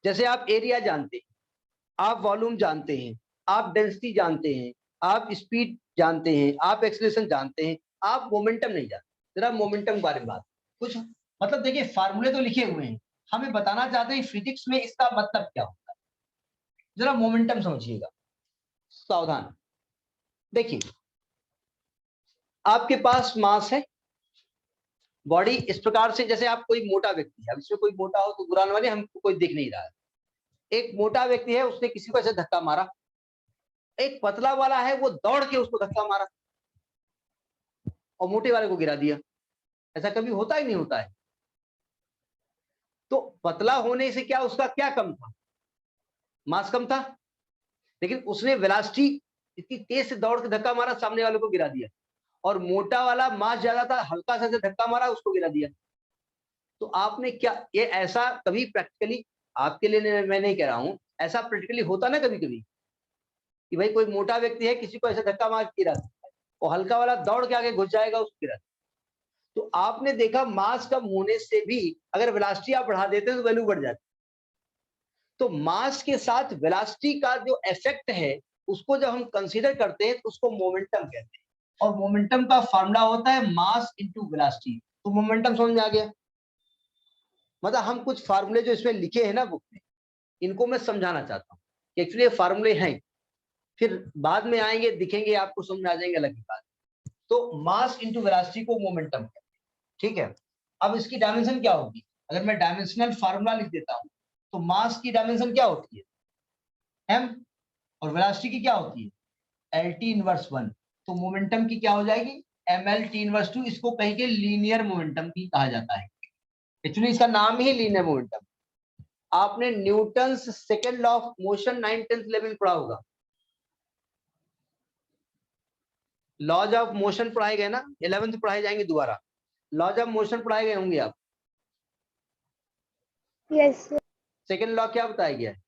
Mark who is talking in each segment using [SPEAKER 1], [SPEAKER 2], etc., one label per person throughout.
[SPEAKER 1] जैसे आप एरिया जानते हैं, आप वॉल्यूम जानते हैं, आप डेंसिटी जानते हैं, आप स्पीड जानते हैं, आप एक्सेलरेशन जानते हैं, आप मोमेंटम नहीं जानते। जरा मोमेंटम के बारे में बात कुछ, मतलब देखिए फार्मूले तो लिखे हुए हैं, हमें बताना चाहते हैं फिजिक्स में इसका मतलब क्या होता है। जरा मोमेंटम समझिएगा, सावधान। देखिए आपके पास मास है, बॉडी इस प्रकार से, जैसे आप कोई मोटा व्यक्ति है, अब इसमें कोई मोटा हो तो बुरा वाले हमको कोई दिख नहीं रहा है। एक मोटा व्यक्ति है, उसने किसी को ऐसे धक्का मारा, एक पतला वाला है वो दौड़ के उसको धक्का मारा और मोटे वाले को गिरा दिया। ऐसा कभी होता ही नहीं होता है। तो पतला होने से क्या उसका क्या कम था, मास कम था, लेकिन उसने वेलोसिटी इतनी तेज से दौड़ के धक्का मारा, सामने वाले को गिरा दिया। और मोटा वाला मास ज्यादा था, हल्का सा धक्का मारा, उसको गिरा दिया। तो आपने क्या, ये ऐसा कभी प्रैक्टिकली, आपके लिए मैं नहीं कह रहा हूं, ऐसा प्रैक्टिकली होता ना कभी कभी कि भाई कोई मोटा व्यक्ति है, किसी को ऐसा धक्का मार के गिरा, और हल्का वाला दौड़ के आगे घुस जाएगा, उसको गिरा। तो आपने देखा मास कम होने से भी अगर वेलोसिटी आप बढ़ा देते तो वैल्यू बढ़ जाती। तो मास के साथ वेलोसिटी का जो इफेक्ट है, उसको जब हम कंसीडर करते हैं तो उसको मोमेंटम कहते हैं। और मोमेंटम का फार्मूला होता है मास इनटू वेलोसिटी। तो मोमेंटम समझ में आ गया। मतलब हम कुछ फार्मूले जो इसमें लिखे हैं ना बुक में, इनको मैं समझाना चाहता हूँ कि एक्चुअली ये फार्मूले हैं, फिर बाद में आएंगे दिखेंगे आपको समझ में आ जाएंगे अलग ही बात। तो मास इनटू वेलोसिटी को मोमेंटम कहते हैं, ठीक है। अब इसकी डायमेंशन क्या होगी, अगर मैं डायमेंशनल फार्मूला लिख देता हूं, तो मास की डायमेंशन क्या होती है, m, और वेलोसिटी की क्या होती है, lt इनवर्स 1। तो मोमेंटम की क्या हो जाएगी, mlt इनवर्स 2। इसको कहीं के लीनियर मोमेंटम भी कहा जाता है। एक्चुअली इसका नाम ही लीनियर मोमेंटम। आपने Newton second law of motion 9th 10th level पढ़ा होगा, लॉज ऑफ मोशन पढ़ाए गए ना, 11th पढ़ाए जाएंगे दोबारा, लॉज ऑफ मोशन पढ़ाए गए होंगे आप।
[SPEAKER 2] यस
[SPEAKER 1] सेकेंड लॉ क्या बताया गया है,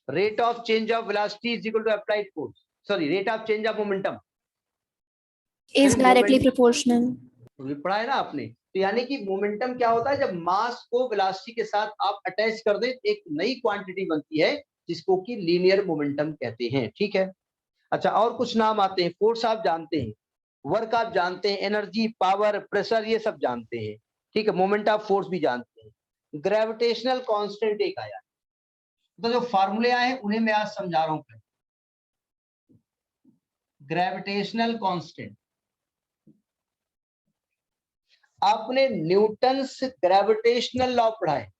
[SPEAKER 1] rate of change of velocity is equal to applied force, sorry rate of change of momentum
[SPEAKER 2] is directly proportional.
[SPEAKER 1] पढ़ा है ना आपने। तो यानी कि मोमेंटम क्या होता है, जब मास को वेलोसिटी के साथ आप अटैच कर दें, एक नई क्वांटिटी बनती है जिसको कि लीनियर मोमेंटम कहते हैं, ठीक है। अच्छा, और कुछ नाम आते हैं, फोर्स आप जानते हैं, वर्क आप जानते हैं, एनर्जी, पावर, प्रेशर, ये सब जानते हैं, ठीक है। मोमेंट ऑफ फोर्स भी जानते हैं। ग्रेविटेशनल कांस्टेंट एक आया, तो जो फार्मूले आए हैं उन्हें मैं आज समझा रहा हूं। ग्रेविटेशनल कांस्टेंट, आपने न्यूटन्स ग्रेविटेशनल लॉ पढ़ा है,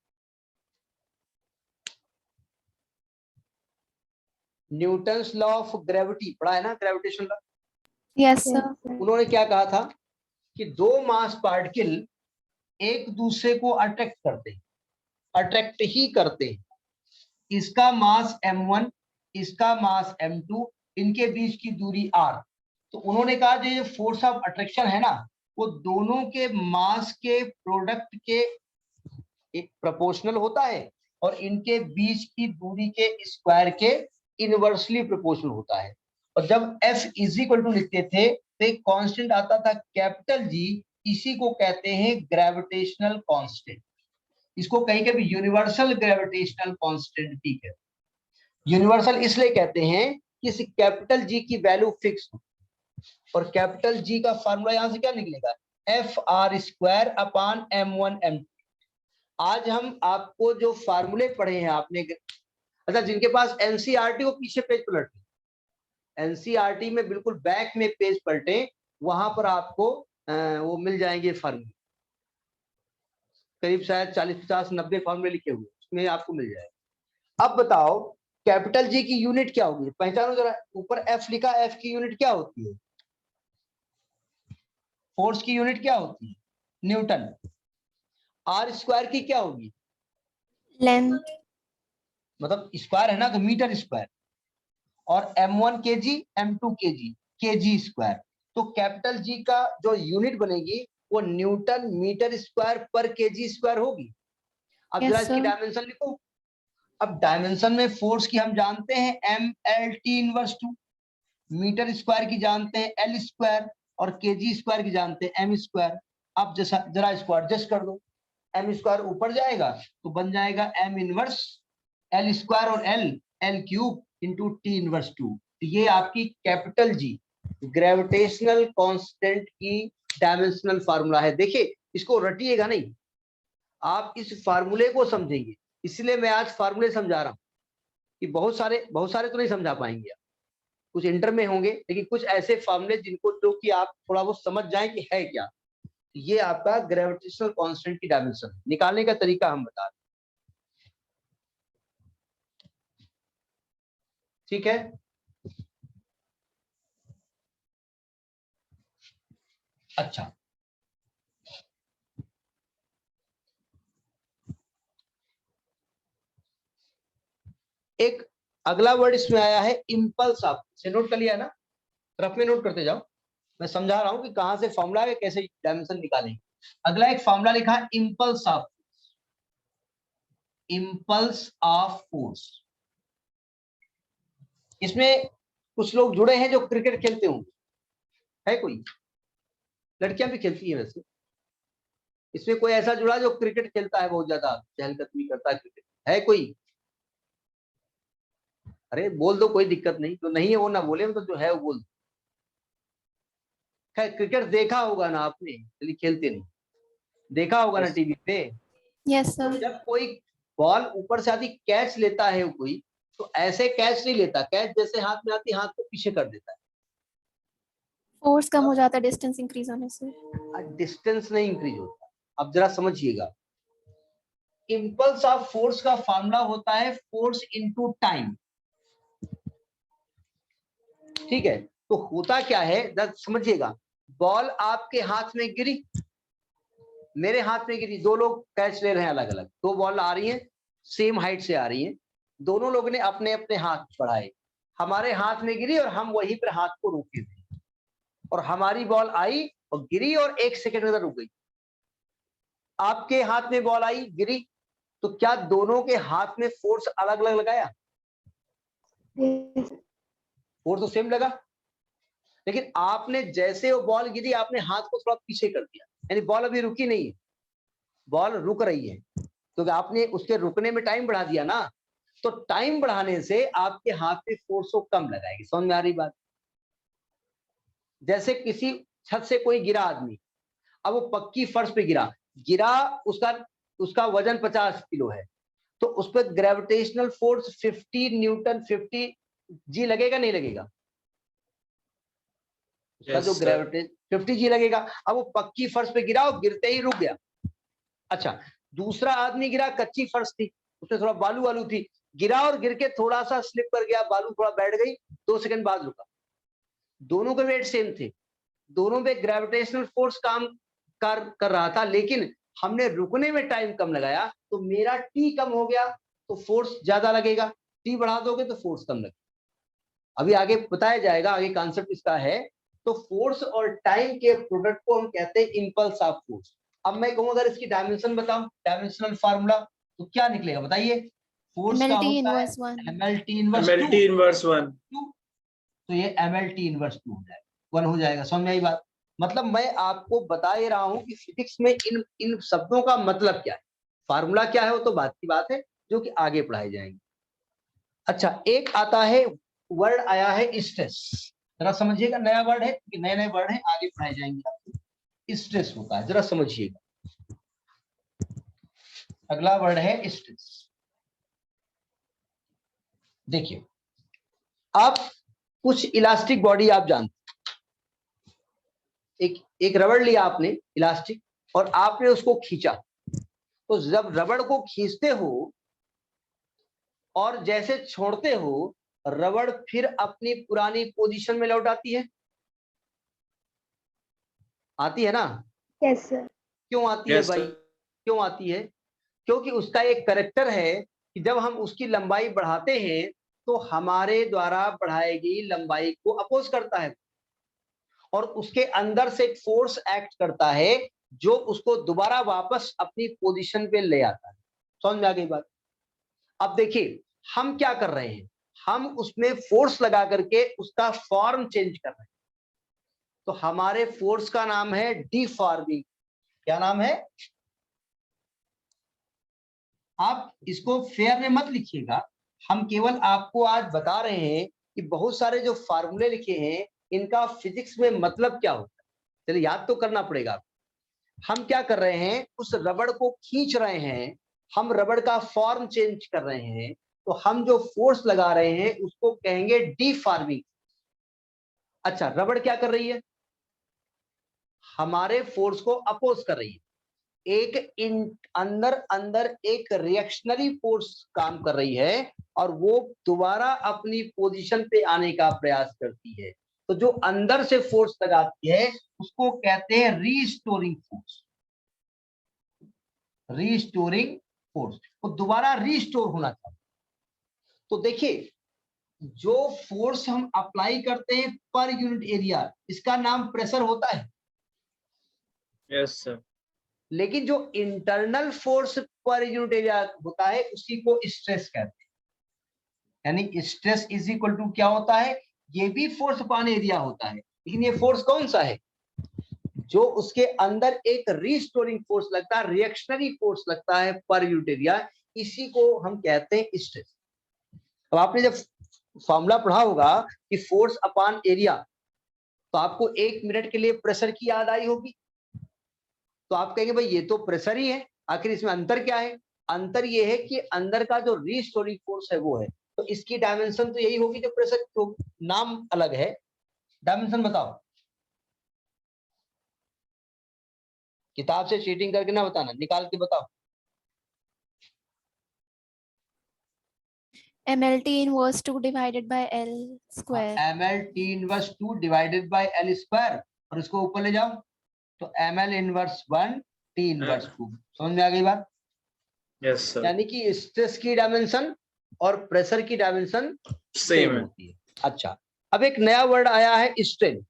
[SPEAKER 1] न्यूटन्स लॉ ऑफ ग्रेविटी पढ़ा है ना, ग्रेविटेशनल लॉ।
[SPEAKER 2] Yes sir.
[SPEAKER 1] उन्होंने क्या कहा था कि दो मास पार्टिकल एक दूसरे को अट्रैक्ट करते हैं, अट्रैक्ट ही करते हैं। इसका मास m1, इसका मास m2, इनके बीच की दूरी r। तो उन्होंने कहा जो ये फोर्स ऑफ अट्रैक्शन है ना, वो दोनों के मास के प्रोडक्ट के एक प्रोपोर्शनल होता है, और इनके बीच की दूरी के स्क्वायर के इनवर्सली प्रोपोर्शनल होता है। और जब F इज इक्वल टू लिखते थे तो एक कांस्टेंट आता था कैपिटल G, इसी को कहते हैं ग्रेविटेशनल कांस्टेंट। इसको कहीं के भी यूनिवर्सल ग्रेविटेशनल कांस्टेंट भी कहते हैं। यूनिवर्सल इसलिए कहते हैं कि इस कैपिटल G की वैल्यू फिक्स हो, और कैपिटल G का फार्मूला यहां से क्या निकलेगा, Fr² अपॉन m1 m2। आज हम आपको जो फार्मूले पढ़े हैं आपने, अच्छा जिनके पास एनसीईआरटी वो पीछे पेज पलटे, एनसीईआरटी में बिल्कुल बैक में पेज पलटे, वहां पर आपको वो मिल जाएंगे फार्मूले, करीब शायद 40-50-90 फार्मूले लिखे हुए, उसमें आपको मिल जाएगा। अब बताओ कैपिटल जी की यूनिट क्या होगी, पहचानो जरा, ऊपर एफ लिखा, एफ की यूनिट क्या होती है, फोर्स की यूनिट क्या होती है, न्यूटन। r² की क्या होगी,
[SPEAKER 2] लेंथ,
[SPEAKER 1] मतलब स्क्वायर है ना, तो मीटर स्क्वायर। और m1 kg, m2 kg, kg²। तो कैपिटल जी का जो यूनिट बनेगी वो न्यूटन मीटर स्क्वायर पर kg² होगी। अब जरा इसकी डायमेंशन लिखो। अब डायमेंशन में फोर्स की हम जानते हैं mlt इनवर्स 2, मीटर स्क्वायर की जानते हैं l², और kg² की जानते हैं m²। अब जरा इसको एडजस्ट कर दो, एम स्क्वायर ऊपर जाएगा तो बन जाएगा एम इनवर्स एल स्क्वायर और L cube into T inverse 2। ये आपकी कैपिटल जी ग्रेविटेशनल कांस्टेंट की डायमेंशनल फार्मूला है। देखिए इसको रटिएगा नहीं, आप इस फार्मूले को समझेंगे, इसलिए मैं आज फार्मूले समझा रहा हूं कि बहुत सारे तो नहीं समझा पाएंगे, कुछ इंटर में होंगे, लेकिन कुछ ऐसे फार्मूले जिनको जो कि आप थोड़ा बहुत समझ जाएं कि है क्या। ये आपका ग्रेविटेशनल कांस्टेंट की डायमेंशन निकालने का तरीका हम बता रहे हैं, ठीक है। अच्छा, एक अगला वर्ड इसमें आया है इंपल्स ऑफ, से नोट कर लिया है ना, रफ में नोट करते जाओ, मैं समझा रहा हूं कि कहां से फॉर्मूला है, कैसे डायमेंशन निकालेंगे। अगला एक फॉर्मूला लिखा है impulse of, impulse of force. इसमें कुछ लोग जुड़े हैं जो क्रिकेट खेलते होंगे, है कोई? लड़कियां भी खेलती है वैसे। इसमें कोई ऐसा जुड़ा जो क्रिकेट खेलता है, बहुत ज्यादा चहलकदमी करता है क्रिकेट, है कोई? अरे बोल दो, कोई दिक्कत नहीं, जो नहीं है वो ना बोले, तो जो है वो बोल दो। खैर क्रिकेट देखा होगा ना आपने, चलिए खेलते नहीं, देखा होगा ना टीवी पे।
[SPEAKER 2] Yes,
[SPEAKER 1] तो
[SPEAKER 2] sir.
[SPEAKER 1] जब कोई बॉल ऊपर से आती कैच लेता है कोई, तो ऐसे कैच नहीं लेता, कैच जैसे हाथ में आती हाथ को पीछे कर देता है।
[SPEAKER 2] Force कम हो जाता है distance increase होने से.
[SPEAKER 1] डिस्टेंस नहीं इंक्रीज होता। अब जरा समझिएगा, इंपल्स ऑफ फोर्स का फार्मूला होता है फोर्स इनटू टाइम, ठीक है। तो होता क्या है जरा समझिएगा, बॉल आपके हाथ में गिरी, मेरे हाथ में गिरी, दो लोग कैच ले रहे हैं अलग अलग, दो बॉल आ रही हैं, सेम हाइट से आ रही हैं, दोनों लोगों ने अपने अपने हाथ बढ़ाए, हमारे हाथ में गिरी और हम वहीं पर हाथ को रोके थे, और हमारी बॉल आई और गिरी और 1 सेकंड में रुक गई। आपके हाथ में बॉल आई गिरी, तो क्या दोनों के हाथ में फोर्स अलग अलग लगाया?
[SPEAKER 2] Yes.
[SPEAKER 1] फोर्स तो सेम लगा, लेकिन आपने जैसे वो बॉल गिरी आपने हाथ को थोड़ा पीछे कर दिया, यानी बॉल अभी रुकी नहीं है, बॉल रुक रही है, क्योंकि आपने उसके रुकने में टाइम बढ़ा दिया ना। तो टाइम बढ़ाने से आपके हाथ में फोर्स को कम लगाएगी। समझ में आ रही बात? जैसे किसी छत से कोई गिरा आदमी, अब वो पक्की फर्श पे गिरा, उसका उसका वजन 50 किलो है, तो उस पर ग्रेविटेशनल फोर्स 50 न्यूटन 50 जी लगेगा नहीं लगेगा? उसका जो ग्रेविटेशन 50 जी लगेगा। अब वो पक्की फर्श पे गिरा और गिरते ही रुक गया। अच्छा, दूसरा आदमी गिरा, कच्ची फर्श थी, उसमें थोड़ा बालू वालू थी, गिरा और गिर के थोड़ा सा स्लिप कर गया, बालू थोड़ा बैठ गई, 2 सेकंड बाद रुका। दोनों के वेट सेम थे, दोनों पे ग्रेविटेशनल फोर्स काम कर रहा था, लेकिन हमने रुकने में टाइम कम लगाया, तो मेरा टी कम हो गया, तो फोर्स ज्यादा लगेगा, टी बढ़ा दोगे तो फोर्स कम लगेगा। अभी आगे बताया जाएगा, आगे कॉन्सेप्ट इसका है। तो फोर्स और टाइम के प्रोडक्ट को हम कहते हैं इंपल्स ऑफ फोर्स। अब मैं कहूं अगर इसकी डायमेंशन बताऊं, डायमेंशनल फार्मूला, तो क्या निकलेगा बताइए? फोर्स का
[SPEAKER 2] MLT
[SPEAKER 1] होता है
[SPEAKER 2] inverse 1.
[SPEAKER 1] MLT इनवर्स 2, तो ये MLT इनवर्स 2 हो जाएगा, 1 हो जाएगा। समझ में आई बात? मतलब मैं आपको बता ही रहा हूं कि फिजिक्स में इन इन शब्दों का मतलब क्या है, फार्मूला क्या है वो तो बात की बात है, जो कि आगे पढ़ाई जाएंगे। अच्छा, एक आता है वर्ड आया है स्ट्रेस, जरा समझिएगा, नया वर्ड है, नए नए वर्ड है, आगे पढ़ाए जाएंगे। स्ट्रेस होता है, जरा समझिएगा, अगला वर्ड है स्ट्रेस। देखिए, आप कुछ इलास्टिक बॉडी आप जानते, एक रबड़ लिया आपने इलास्टिक, और आपने उसको खींचा, तो जब रबड़ को खींचते हो और जैसे छोड़ते हो, रबड़ फिर अपनी पुरानी पोजीशन में लौट आती है, आती है ना?
[SPEAKER 2] Yes, sir.
[SPEAKER 1] क्यों आती है भाई? क्यों आती है? क्योंकि उसका एक कैरेक्टर है कि जब हम उसकी लंबाई बढ़ाते हैं तो हमारे द्वारा बढ़ाई गई लंबाई को अपोज करता है, और उसके अंदर से एक फोर्स एक्ट करता है जो उसको दोबारा वापस अपनी पोजीशन पे ले आता है। समझ में आ गई बात? अब देखिए हम क्या कर रहे हैं, हम उसमें फोर्स लगा करके उसका फॉर्म चेंज कर रहे हैं, तो हमारे फोर्स का नाम है डिफॉर्मिंग। क्या नाम है? आप इसको फेयर में मत लिखिएगा, हम केवल आपको आज बता रहे हैं कि बहुत सारे जो फार्मूले लिखे हैं इनका फिजिक्स में मतलब क्या होता है। चलिए याद तो करना पड़ेगा। हम क्या कर रहे हैं, उस रबड़ को खींच रहे हैं, हम रबड़ का फॉर्म चेंज कर रहे हैं, तो हम जो फोर्स लगा रहे हैं उसको कहेंगे डीफॉर्मिंग। अच्छा, रबड़ क्या कर रही है, हमारे फोर्स को अपोज कर रही है। एक अंदर अंदर एक रिएक्शनरी फोर्स काम कर रही है और वो दोबारा अपनी पोजीशन पे आने का प्रयास करती है। तो जो अंदर से फोर्स लगाती है उसको कहते हैं रीस्टोरिंग फोर्स। रीस्टोरिंग फोर्स, वो दोबारा रीस्टोर होना चाहिए। तो देखिए, जो फोर्स हम अप्लाई करते हैं पर यूनिट एरिया, इसका नाम प्रेशर होता है।
[SPEAKER 3] Yes sir.
[SPEAKER 1] लेकिन जो internal force per unit area होता है उसी को स्ट्रेस कहते हैं। यानी स्ट्रेस इज इक्वल टू क्या होता है, ये भी फोर्स अपॉन एरिया होता है, लेकिन ये फोर्स कौन सा है, जो उसके अंदर एक रीस्टोरिंग फोर्स लगता है, रिएक्शनरी फोर्स लगता है पर यूनिट एरिया, इसी को हम कहते हैं स्ट्रेस। अब आपने जब फॉर्मूला पढ़ा होगा कि फोर्स अपॉन एरिया, तो आपको 1 मिनट के लिए प्रेशर की याद आई होगी। तो आप कहेंगे भाई ये तो प्रेशर ही है, आखिर इसमें अंतर क्या है। अंतर ये है कि अंदर का जो रीस्टोरिंग फोर्स है वो है, तो इसकी डायमेंशन तो यही होगी जो प्रेशर, तो नाम अलग है। डायमेंशन बताओ, किताब से चीटिंग करके ना बताना, निकाल के बताओ।
[SPEAKER 2] MLT inverse 2 divided by L square.
[SPEAKER 1] MLT inverse 2 divided by L square, और इसको ऊपर ले जाओ तो ML इनवर्स 1 T इनवर्स 2। समझ में आ गई बात।
[SPEAKER 3] Yes sir.
[SPEAKER 1] यानी कि स्ट्रेस की डायमेंशन और प्रेशर की डायमेंशन
[SPEAKER 3] सेम है।
[SPEAKER 1] होती है। अच्छा, अब एक नया वर्ड आया है स्ट्रेन।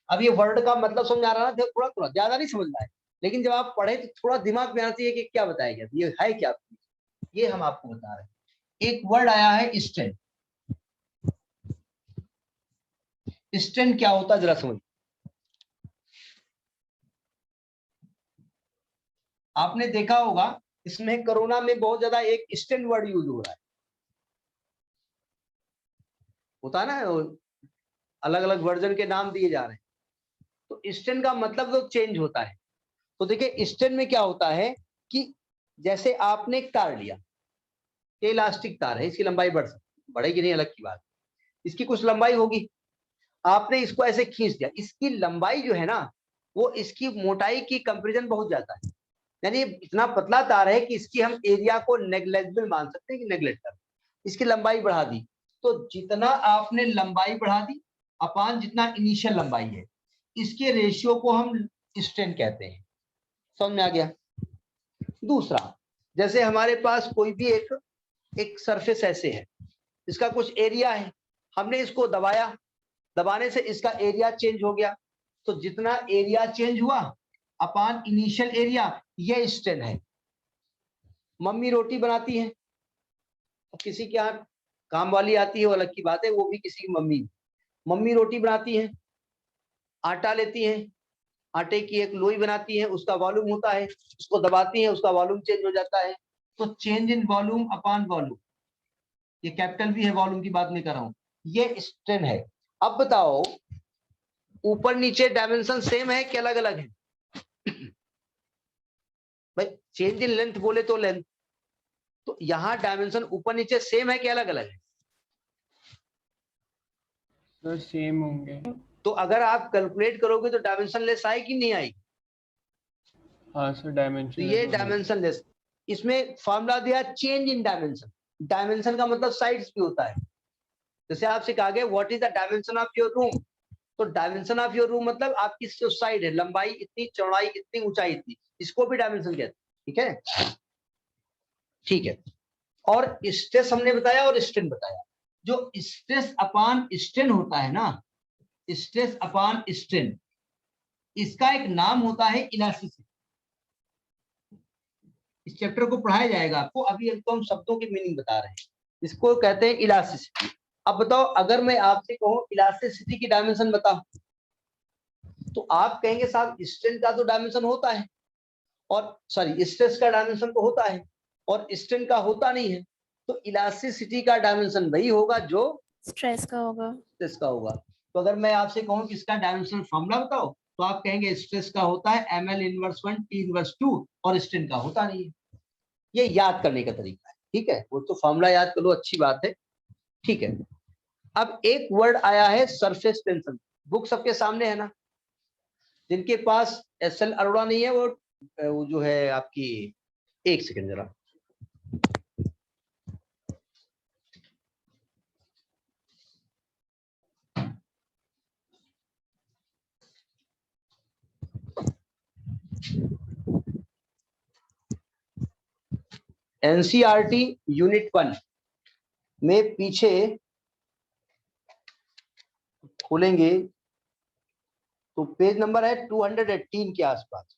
[SPEAKER 1] अब ये वर्ड का मतलब समझ आ रहा है, थोड़ा थोड़ा, ज्यादा नहीं समझना है, लेकिन जब आप पढ़े तो थोड़ा दिमाग में आती है कि क्या बताया गया, ये है क्या, ये हम आपको बता रहे हैं। एक वर्ड आया है स्ट्रेन। स्ट्रेन क्या होता है जरा समझ। आपने देखा होगा इसमें कोरोना में बहुत ज्यादा एक स्ट्रेन वर्ड यूज हो रहा है, होता है ना, अलग अलग वर्जन के नाम दिए जा रहे हैं। तो स्ट्रेन का मतलब तो चेंज होता है। तो देखिए स्ट्रेन में क्या होता है कि जैसे आपने एक तार लिया, ये इलास्टिक तार है, इसकी लंबाई बढ़ सकती, बढ़ेगी नहीं अलग की बात, इसकी कुछ लंबाई होगी, आपने इसको ऐसे खींच दिया, इसकी लंबाई जो है ना वो इसकी मोटाई की कंपैरिजन बहुत ज्यादा है। यानी इतना पतला तार है कि इसकी हम एरिया को नेग्लेक्टेबल मान सकते हैं कि नेग्लेक्ट कर, इसकी लंबाई बढ़ा दी, तो जितना आपने लंबाई बढ़ा दी अपान जितना इनिशियल लंबाई है, इसके रेशियो को हम स्ट्रेन कहते हैं। समझ में आ गया। दूसरा, जैसे हमारे पास कोई भी एक सरफेस ऐसे है, इसका कुछ एरिया है, हमने इसको दबाया, दबाने से इसका एरिया चेंज हो गया, तो जितना एरिया चेंज हुआ अपान इनिशियल एरिया, ये स्ट्रेन है। मम्मी रोटी बनाती है, किसी के यहाँ काम वाली आती है वो अलग की बात है, वो भी किसी की मम्मी रोटी बनाती है, आटा लेती है, आटे की एक लोई बनाती है, उसका वॉल्यूम होता है, उसको दबाती है, उसका वॉल्यूम चेंज हो जाता है। तो change in volume upon volume, ये कैपिटल भी है, वॉल्यूम की बात नहीं कर रहा हूं, ये स्ट्रेन है। अब बताओ ऊपर नीचे डायमेंशन सेम है कि अलग अलग है। भाई चेंज इन लेंथ बोले तो लेंथ, तो यहां डायमेंशन ऊपर नीचे सेम है कि अलग अलग है।
[SPEAKER 4] तो सेम होंगे।
[SPEAKER 1] तो अगर आप कैलकुलेट करोगे तो डायमेंशन लेस आएगी नहीं आएगी।
[SPEAKER 4] हाँ सर, डायमेंशन।
[SPEAKER 1] तो ये डायमेंशन लेस, इसमें फॉर्मूला दिया चेंज इन डायमेंशन। डायमेंशन का मतलब साइड्स भी होता है। जैसे आपसे कहा गया what is the dimension of your room, तो डायमेंशन ऑफ योर रूम मतलब आपकी जो साइड है, लंबाई इतनी, चौड़ाई इतनी, ऊंचाई इतनी, इसको भी डायमेंशन कहते हैं। ठीक है, ठीक है। और स्ट्रेस हमने बताया और स्ट्रेन बताया। जो स्ट्रेस अपान स्ट्रेन होता है ना, स्ट्रेस अपान स्ट्रेन, इसका एक नाम होता है इलास्टिसिटी। इस चैप्टर को पढ़ाया जाएगा आपको, अभी तो हम शब्दों की मीनिंग बता रहे हैं, इसको कहते हैं इलास्टिसिटी। अब बताओ अगर मैं आपसे कहूं इलास्टिसिटी की डायमेंशन बताओ, तो आप कहेंगे साहब स्ट्रेन का तो डायमेंशन होता है, और सॉरी स्ट्रेस का डायमेंशन तो होता है और स्ट्रेन का होता नहीं है, तो इलास्टिसिटी का डायमेंशन वही होगा जो
[SPEAKER 2] स्ट्रेस का होगा।
[SPEAKER 1] स्ट्रेस का होगा। तो अगर मैं आपसे कहूं कि इसका डायमेंशन फॉर्मूला बताओ, तो आप कहेंगे स्ट्रेस का होता है ml इनवर्स 1 t इनवर्स 2 और स्ट्रेन का होता नहीं है। ये याद करने का तरीका है, ठीक है, वो तो फॉर्मूला याद कर लो, अच्छी बात है, ठीक है। अब एक वर्ड आया है सरफेस टेंशन, बुक सबके सामने है ना, जिनके पास SL अरोड़ा नहीं है वो जो है आपकी, एक सेकंड जरा, NCERT यूनिट 1 में पीछे खोलेंगे तो पेज नंबर है 218 के आसपास।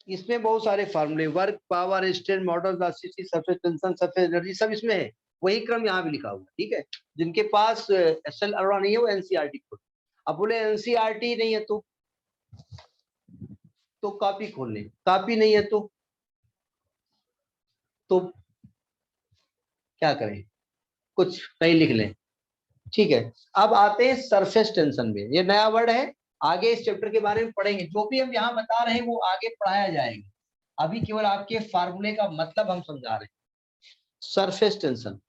[SPEAKER 1] इसमें बहुत सारे फार्मूले, work, power, strain, model, elasticity, surface tension, surface energy, सब इसमें है। वही क्रम यहाँ भी लिखा हुआ है, ठीक है। जिनके पास SL अरोड़ा नहीं है वो NCERT खोल। अब बोले NCERT नहीं है तो कॉपी खोल ले, कॉपी नहीं है तो क्या करें, कुछ कहीं लिख लें, ठीक है। अब आते हैं सरफेस टेंशन में, ये नया वर्ड है, आगे इस चैप्टर के बारे में पढ़ेंगे, जो भी हम यहाँ बता रहे हैं वो आगे पढ़ाया जाएगा, अभी केवल आपके फार्मूले का मतलब हम समझा रहे हैं। सरफेस टेंशन,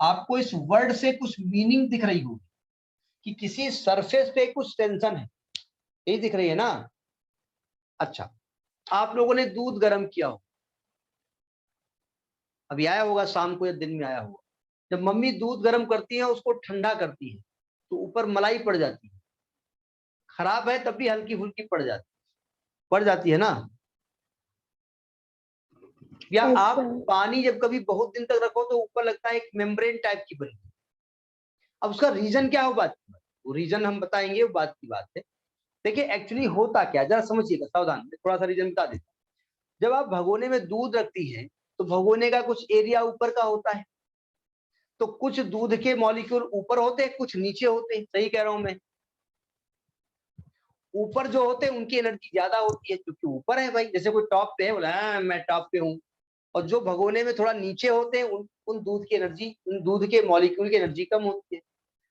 [SPEAKER 1] आपको इस वर्ड से कुछ मीनिंग दिख रही होगी कि किसी सरफेस पे कुछ टेंशन है, यही दिख रही है ना। अच्छा, आप लोगों ने दूध गर्म किया हो, अभी आया होगा शाम को या दिन में आया होगा, जब मम्मी दूध गर्म करती है उसको ठंडा करती है तो ऊपर मलाई पड़ जाती है, खराब है तब भी हल्की फुल्की पड़ जाती है ना। या आप पानी जब कभी बहुत दिन तक रखो तो ऊपर लगता है एक मेम्ब्रेन टाइप की बनी। अब उसका रीजन क्या हो, बात की बात, वो रीजन हम बताएंगे, वो बात की बात है। देखिए एक्चुअली होता क्या, जरा समझिएगा, सावधान, थोड़ा सा रीजन बता देता हूं। जब आप भगोने में दूध रखती हैं तो भगोने का कुछ एरिया ऊपर का होता है, तो कुछ दूध के मॉलिक्यूल ऊपर होते हैं, कुछ नीचे होते हैं, सही कह रहा हूं मैं। ऊपर जो होते हैं उनकी एनर्जी ज्यादा होती है क्योंकि ऊपर है भाई, जैसे कोई टॉप पे है, बोला मैं टॉप पे हूँ। और जो भगोने में थोड़ा नीचे होते हैं उन दूध की एनर्जी, उन दूध के मॉलिक्यूल की एनर्जी कम होती है।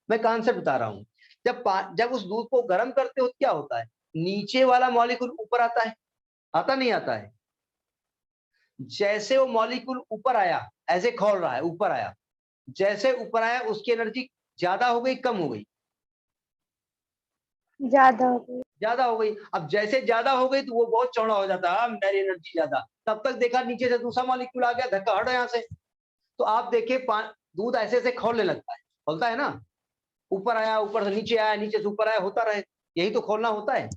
[SPEAKER 1] मैं कॉन्सेप्ट बता रहा हूँ। जब उस दूध को गर्म करते हो क्या होता है, नीचे वाला मॉलिक्यूल ऊपर आता है, आता नहीं आता है। जैसे वो मॉलिक्यूल ऊपर आया, ऐसे खोल रहा है, ऊपर आया, जैसे ऊपर आया उसकी एनर्जी ज्यादा हो गई कम हो गई, ज्यादा हो गई। अब जैसे ज्यादा हो गई तो वो बहुत चौड़ा हो जाता है, मेरी एनर्जी ज्यादा, तब तक देखा नीचे से दूसरा मॉलिक्यूल आ गया, धक्का हटो यहाँ से, तो आप देखिए दूध ऐसे ऐसे खोलने लगता है, खोलता है ना, ऊपर आया, ऊपर से नीचे आया, नीचे से ऊपर आया, होता रहे, यही तो खोलना होता है।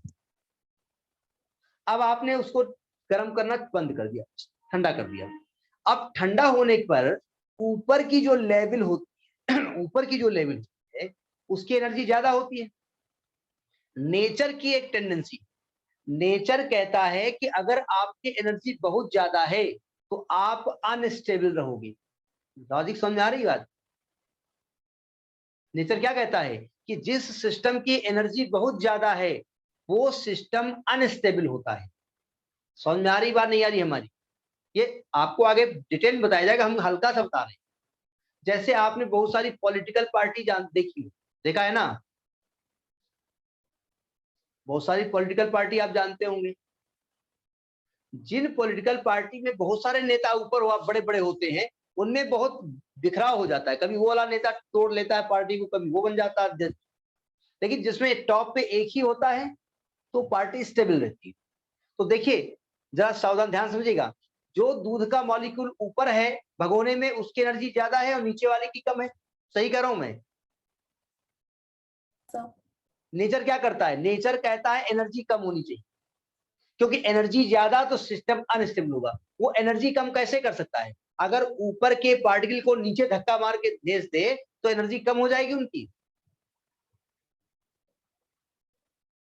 [SPEAKER 1] अब आपने उसको गर्म करना बंद कर दिया, ठंडा कर दिया। अब ठंडा होने पर ऊपर की जो लेवल होती है ऊपर की जो लेवल होती है उसकी एनर्जी ज्यादा होती है। नेचर की एक टेंडेंसी, नेचर कहता है कि अगर आपकी एनर्जी बहुत ज्यादा है तो आप अनस्टेबल रहोगे। लॉजिक समझ आ रही बात। नेचर क्या कहता है कि जिस सिस्टम की एनर्जी बहुत ज्यादा है वो सिस्टम अनस्टेबल होता है। समझ में आ रही बात, नहीं आ रही हमारी, ये आपको आगे डिटेल बताया जाएगा, हम हल्का सा बता रहे हैं। जैसे आपने बहुत सारी पॉलिटिकल पार्टी देखा है ना, बहुत सारी पॉलिटिकल पार्टी आप जानते होंगे। जिन पॉलिटिकल पार्टी में बहुत सारे नेता ऊपर हुआ बड़े बड़े होते हैं, उनमें बहुत बिखराव हो जाता है, कभी वो वाला नेता तोड़ लेता है पार्टी को, कभी वो बन जाता है अध्यक्ष। लेकिन जिसमें टॉप पे एक ही होता है तो पार्टी स्टेबल रहती है। तो देखिए जरा सावधान, ध्यान समझिएगा, जो दूध का मॉलिक्यूल ऊपर है भगोने में उसकी एनर्जी ज्यादा है और नीचे वाले की कम है, सही कह रहा हूं मैं। नेचर क्या करता है, नेचर कहता है एनर्जी कम होनी चाहिए, क्योंकि एनर्जी ज्यादा तो सिस्टम अनस्टेबल होगा। वो एनर्जी कम कैसे कर सकता है, अगर ऊपर के पार्टिकल को नीचे धक्का मार के भेज दे तो एनर्जी कम हो जाएगी उनकी,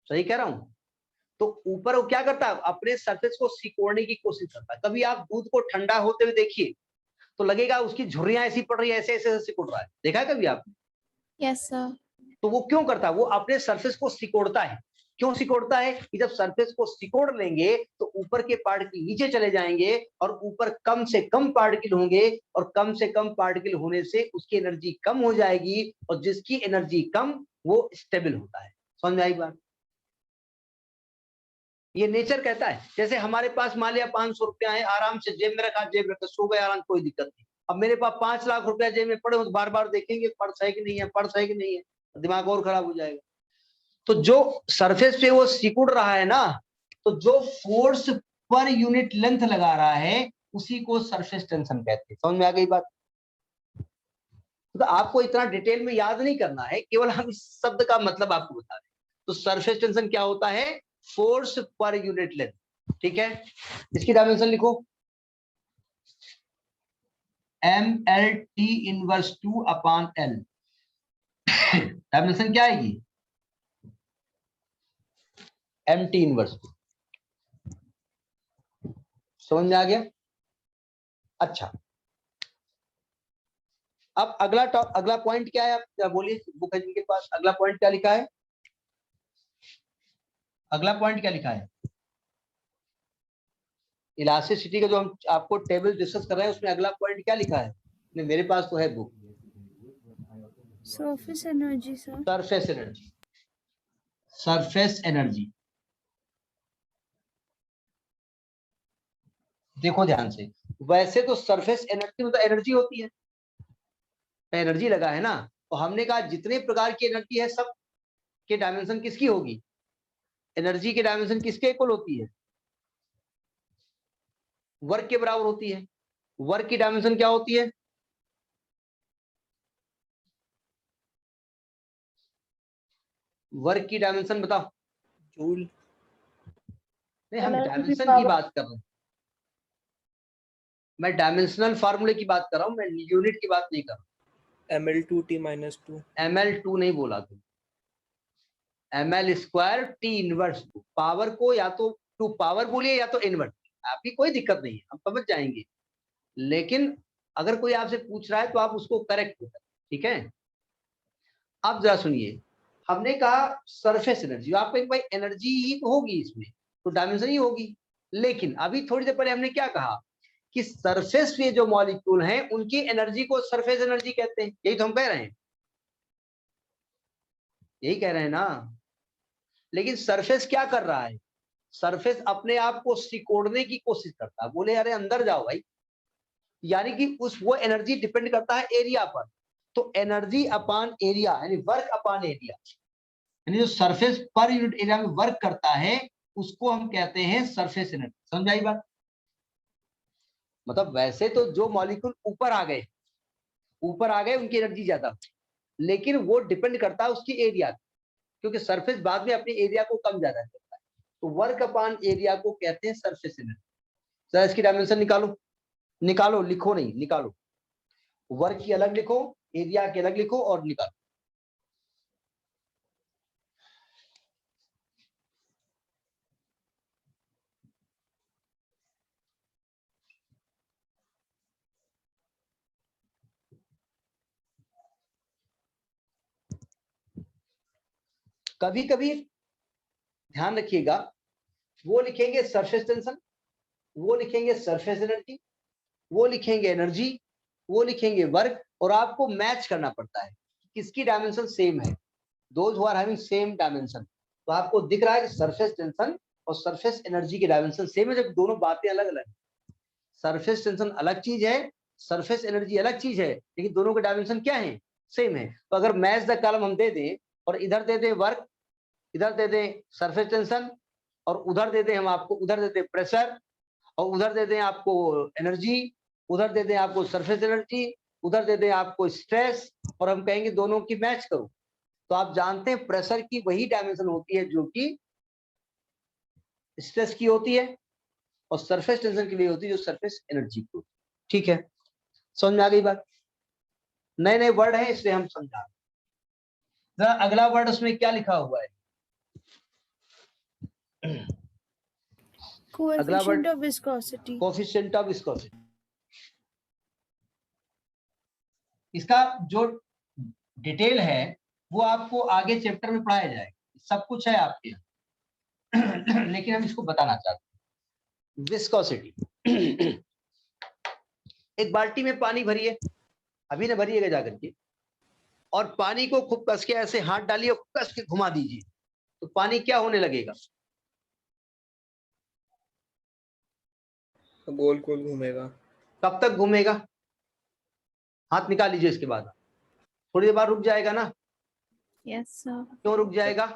[SPEAKER 1] सही कह रहा हूं। तो ऊपर वो क्या करता है, अपने सरफेस को सिकोड़ने की कोशिश करता है। कभी आप दूध को ठंडा होते हुए देखिए तो लगेगा उसकी झुर्रियां ऐसी पड़ रही है, ऐसे ऐसे सिकुड़ रहा है, देखा है कभी आपने?
[SPEAKER 2] Yes sir.
[SPEAKER 1] तो वो क्यों करता है? वो अपने सरफेस को सिकोड़ता है। क्यों सिकोड़ता है? कि जब सरफेस को सिकोड़ लेंगे तो ऊपर के पार्टिकल नीचे चले जाएंगे और ऊपर कम से कम पार्टिकल होंगे, और कम से कम पार्टिकल होने से उसकी एनर्जी कम हो जाएगी, और जिसकी एनर्जी कम वो स्टेबल होता है। समझ में आई बात? ये नेचर कहता है। जैसे हमारे पास मान लिया 500 रुपया है, आराम से जेब में रखा, जेब रखा, सो गए आराम, कोई दिक्कत नहीं। अब मेरे पास 5 लाख रुपया जेब में पड़े हो तो बार बार देखेंगे पर्स है कि नहीं है, पर्स है कि नहीं है, दिमाग और खराब हो जाएगा। तो जो सरफेस पे वो सिकुड़ रहा है ना, तो जो फोर्स पर यूनिट लेंथ लगा रहा है उसी को सरफेस टेंशन कहते हैं। समझ में आ गई बात? तो आपको इतना डिटेल में याद नहीं करना है, केवल हम इस शब्द का मतलब आपको बता रहे हैं। तो सरफेस टेंशन क्या होता है? Force per unit length. ठीक है, इसकी डायमेंशन लिखो, MLT इनवर्स 2/L। डायमेंशन क्या आएगी? MT inverse 2। समझ में आ गया? अच्छा, अब अगला पॉइंट क्या है? आप बोलिए, मुखर्जी के पास अगला पॉइंट क्या लिखा है? अगला पॉइंट क्या लिखा है? इलास्टिसिटी का जो हम आपको टेबल डिस्कस कर रहे हैं उसमें अगला पॉइंट क्या लिखा है? नहीं, मेरे पास तो है book.
[SPEAKER 5] Surface energy sir.
[SPEAKER 1] Surface energy, surface energy. देखो ध्यान से, वैसे तो सरफेस एनर्जी मतलब एनर्जी होती है, एनर्जी लगा है ना, तो हमने कहा जितने प्रकार की एनर्जी है सब के डायमेंशन किसकी होगी? एनर्जी की डायमेंशन किसके इक्वल होती है? वर्क के बराबर होती है। वर्क की डायमेंशन क्या होती है? वर्क की डायमेंशन बताओ।
[SPEAKER 3] जूल।
[SPEAKER 1] नहीं, हम
[SPEAKER 2] एनर्जी की
[SPEAKER 1] डायमेंशन की बात कर रहे हैं, मैं डायमेंशनल फार्मूले की बात कर रहा हूं, मैं यूनिट की बात नहीं कर रहा।
[SPEAKER 3] ML2T-2।
[SPEAKER 1] ML2 नहीं बोला तुम, ML² T इनवर्स 2। पावर को या तो 2 पावर बोलिए या तो इनवर्स, आपकी कोई दिक्कत नहीं है, हम समझ जाएंगे। लेकिन अगर कोई आपसे पूछ रहा है तो आप उसको करेक्ट करें, ठीक है? अब जरा सुनिए, हमने कहा सरफेस एनर्जी, आपको एक भाई एनर्जी ही तो होगी इसमें, तो डायमेंशन ही होगी। लेकिन अभी थोड़ी देर पहले हमने क्या कहा कि सरफेस पे जो मॉलिक्यूल हैं उनकी एनर्जी को सरफेस एनर्जी कहते हैं। यही तो हम कह रहे हैं, यही कह रहे हैं ना। लेकिन सरफेस क्या कर रहा है? सरफेस अपने आप को सिकोड़ने की कोशिश करता है। बोले अरे अंदर जाओ भाई, यानी कि उस वो एनर्जी डिपेंड करता है एरिया पर। तो एनर्जी अपॉन एरिया यानी वर्क अपॉन एरिया, यानी जो सरफेस पर यूनिट एरिया में वर्क करता है उसको हम कहते हैं सरफेस एनर्जी। समझ आई बात? मतलब वैसे तो जो मॉलिक्यूल ऊपर आ गए उनकी एनर्जी ज्यादा, लेकिन वो डिपेंड करता है उसकी एरिया, क्योंकि सरफेस बाद में अपने एरिया को कम ज्यादा करता है। तो वर्क अपॉन एरिया को कहते हैं सरफेस एनर्जी। सर इसकी डायमेंशन निकालो, लिखो नहीं, निकालो। वर्क की अलग लिखो, एरिया की अलग लिखो और निकालो। कभी कभी ध्यान रखिएगा, वो लिखेंगे सरफेस टेंशन, वो लिखेंगे सरफेस एनर्जी, वो लिखेंगे एनर्जी, वो लिखेंगे वर्क, और आपको मैच करना पड़ता है किसकी डायमेंशन सेम है। Those who are having same dimension, तो आपको दिख रहा है कि सरफेस टेंशन और सरफेस एनर्जी की डायमेंशन सेम है, जब दोनों बातें अलग अलग है। सरफेस टेंशन अलग चीज है, सरफेस एनर्जी अलग चीज है, लेकिन दोनों के डायमेंशन क्या है? सेम है। तो अगर मैच द कॉलम हम दे दें और इधर दे दें वर्क, इधर दे दें सरफेस टेंशन, और उधर दे दें हम आपको, उधर दे दें प्रेशर, और उधर दे दें आपको एनर्जी, उधर दे दें आपको सरफेस एनर्जी, उधर दे दें आपको स्ट्रेस, और हम कहेंगे दोनों की मैच करो, तो आप जानते हैं प्रेशर की वही डायमेंशन होती है जो कि स्ट्रेस की होती है, और सरफेस टेंशन के लिए होती है जो सरफेस एनर्जी की होती है। ठीक है, समझ में आ गई बात? नए नए वर्ड है इसलिए हम समझा रहे हैं। जरा अगला वर्ड उसमें क्या लिखा हुआ है? अगला word
[SPEAKER 5] coefficient of viscosity.
[SPEAKER 1] Coefficient of viscosity. इसका जो डिटेल है वो आपको आगे चैप्टर में पढ़ाया जाएगा, सब कुछ है आपके यहाँ। लेकिन हम इसको बताना चाहते हैं। विस्कोसिटी, एक बाल्टी में पानी भरिए, अभी ना भरिएगा जाकर के, और पानी को खूब कस के ऐसे हाथ डालिए और कस के घुमा दीजिए, तो पानी क्या होने लगेगा?
[SPEAKER 3] गोल गोल घूमेगा।
[SPEAKER 1] कब तक घूमेगा? हाथ निकाल लीजिए, इसके बाद थोड़ी देर बाद रुक जाएगा ना।
[SPEAKER 2] Yes, sir.
[SPEAKER 1] क्यों रुक जाएगा?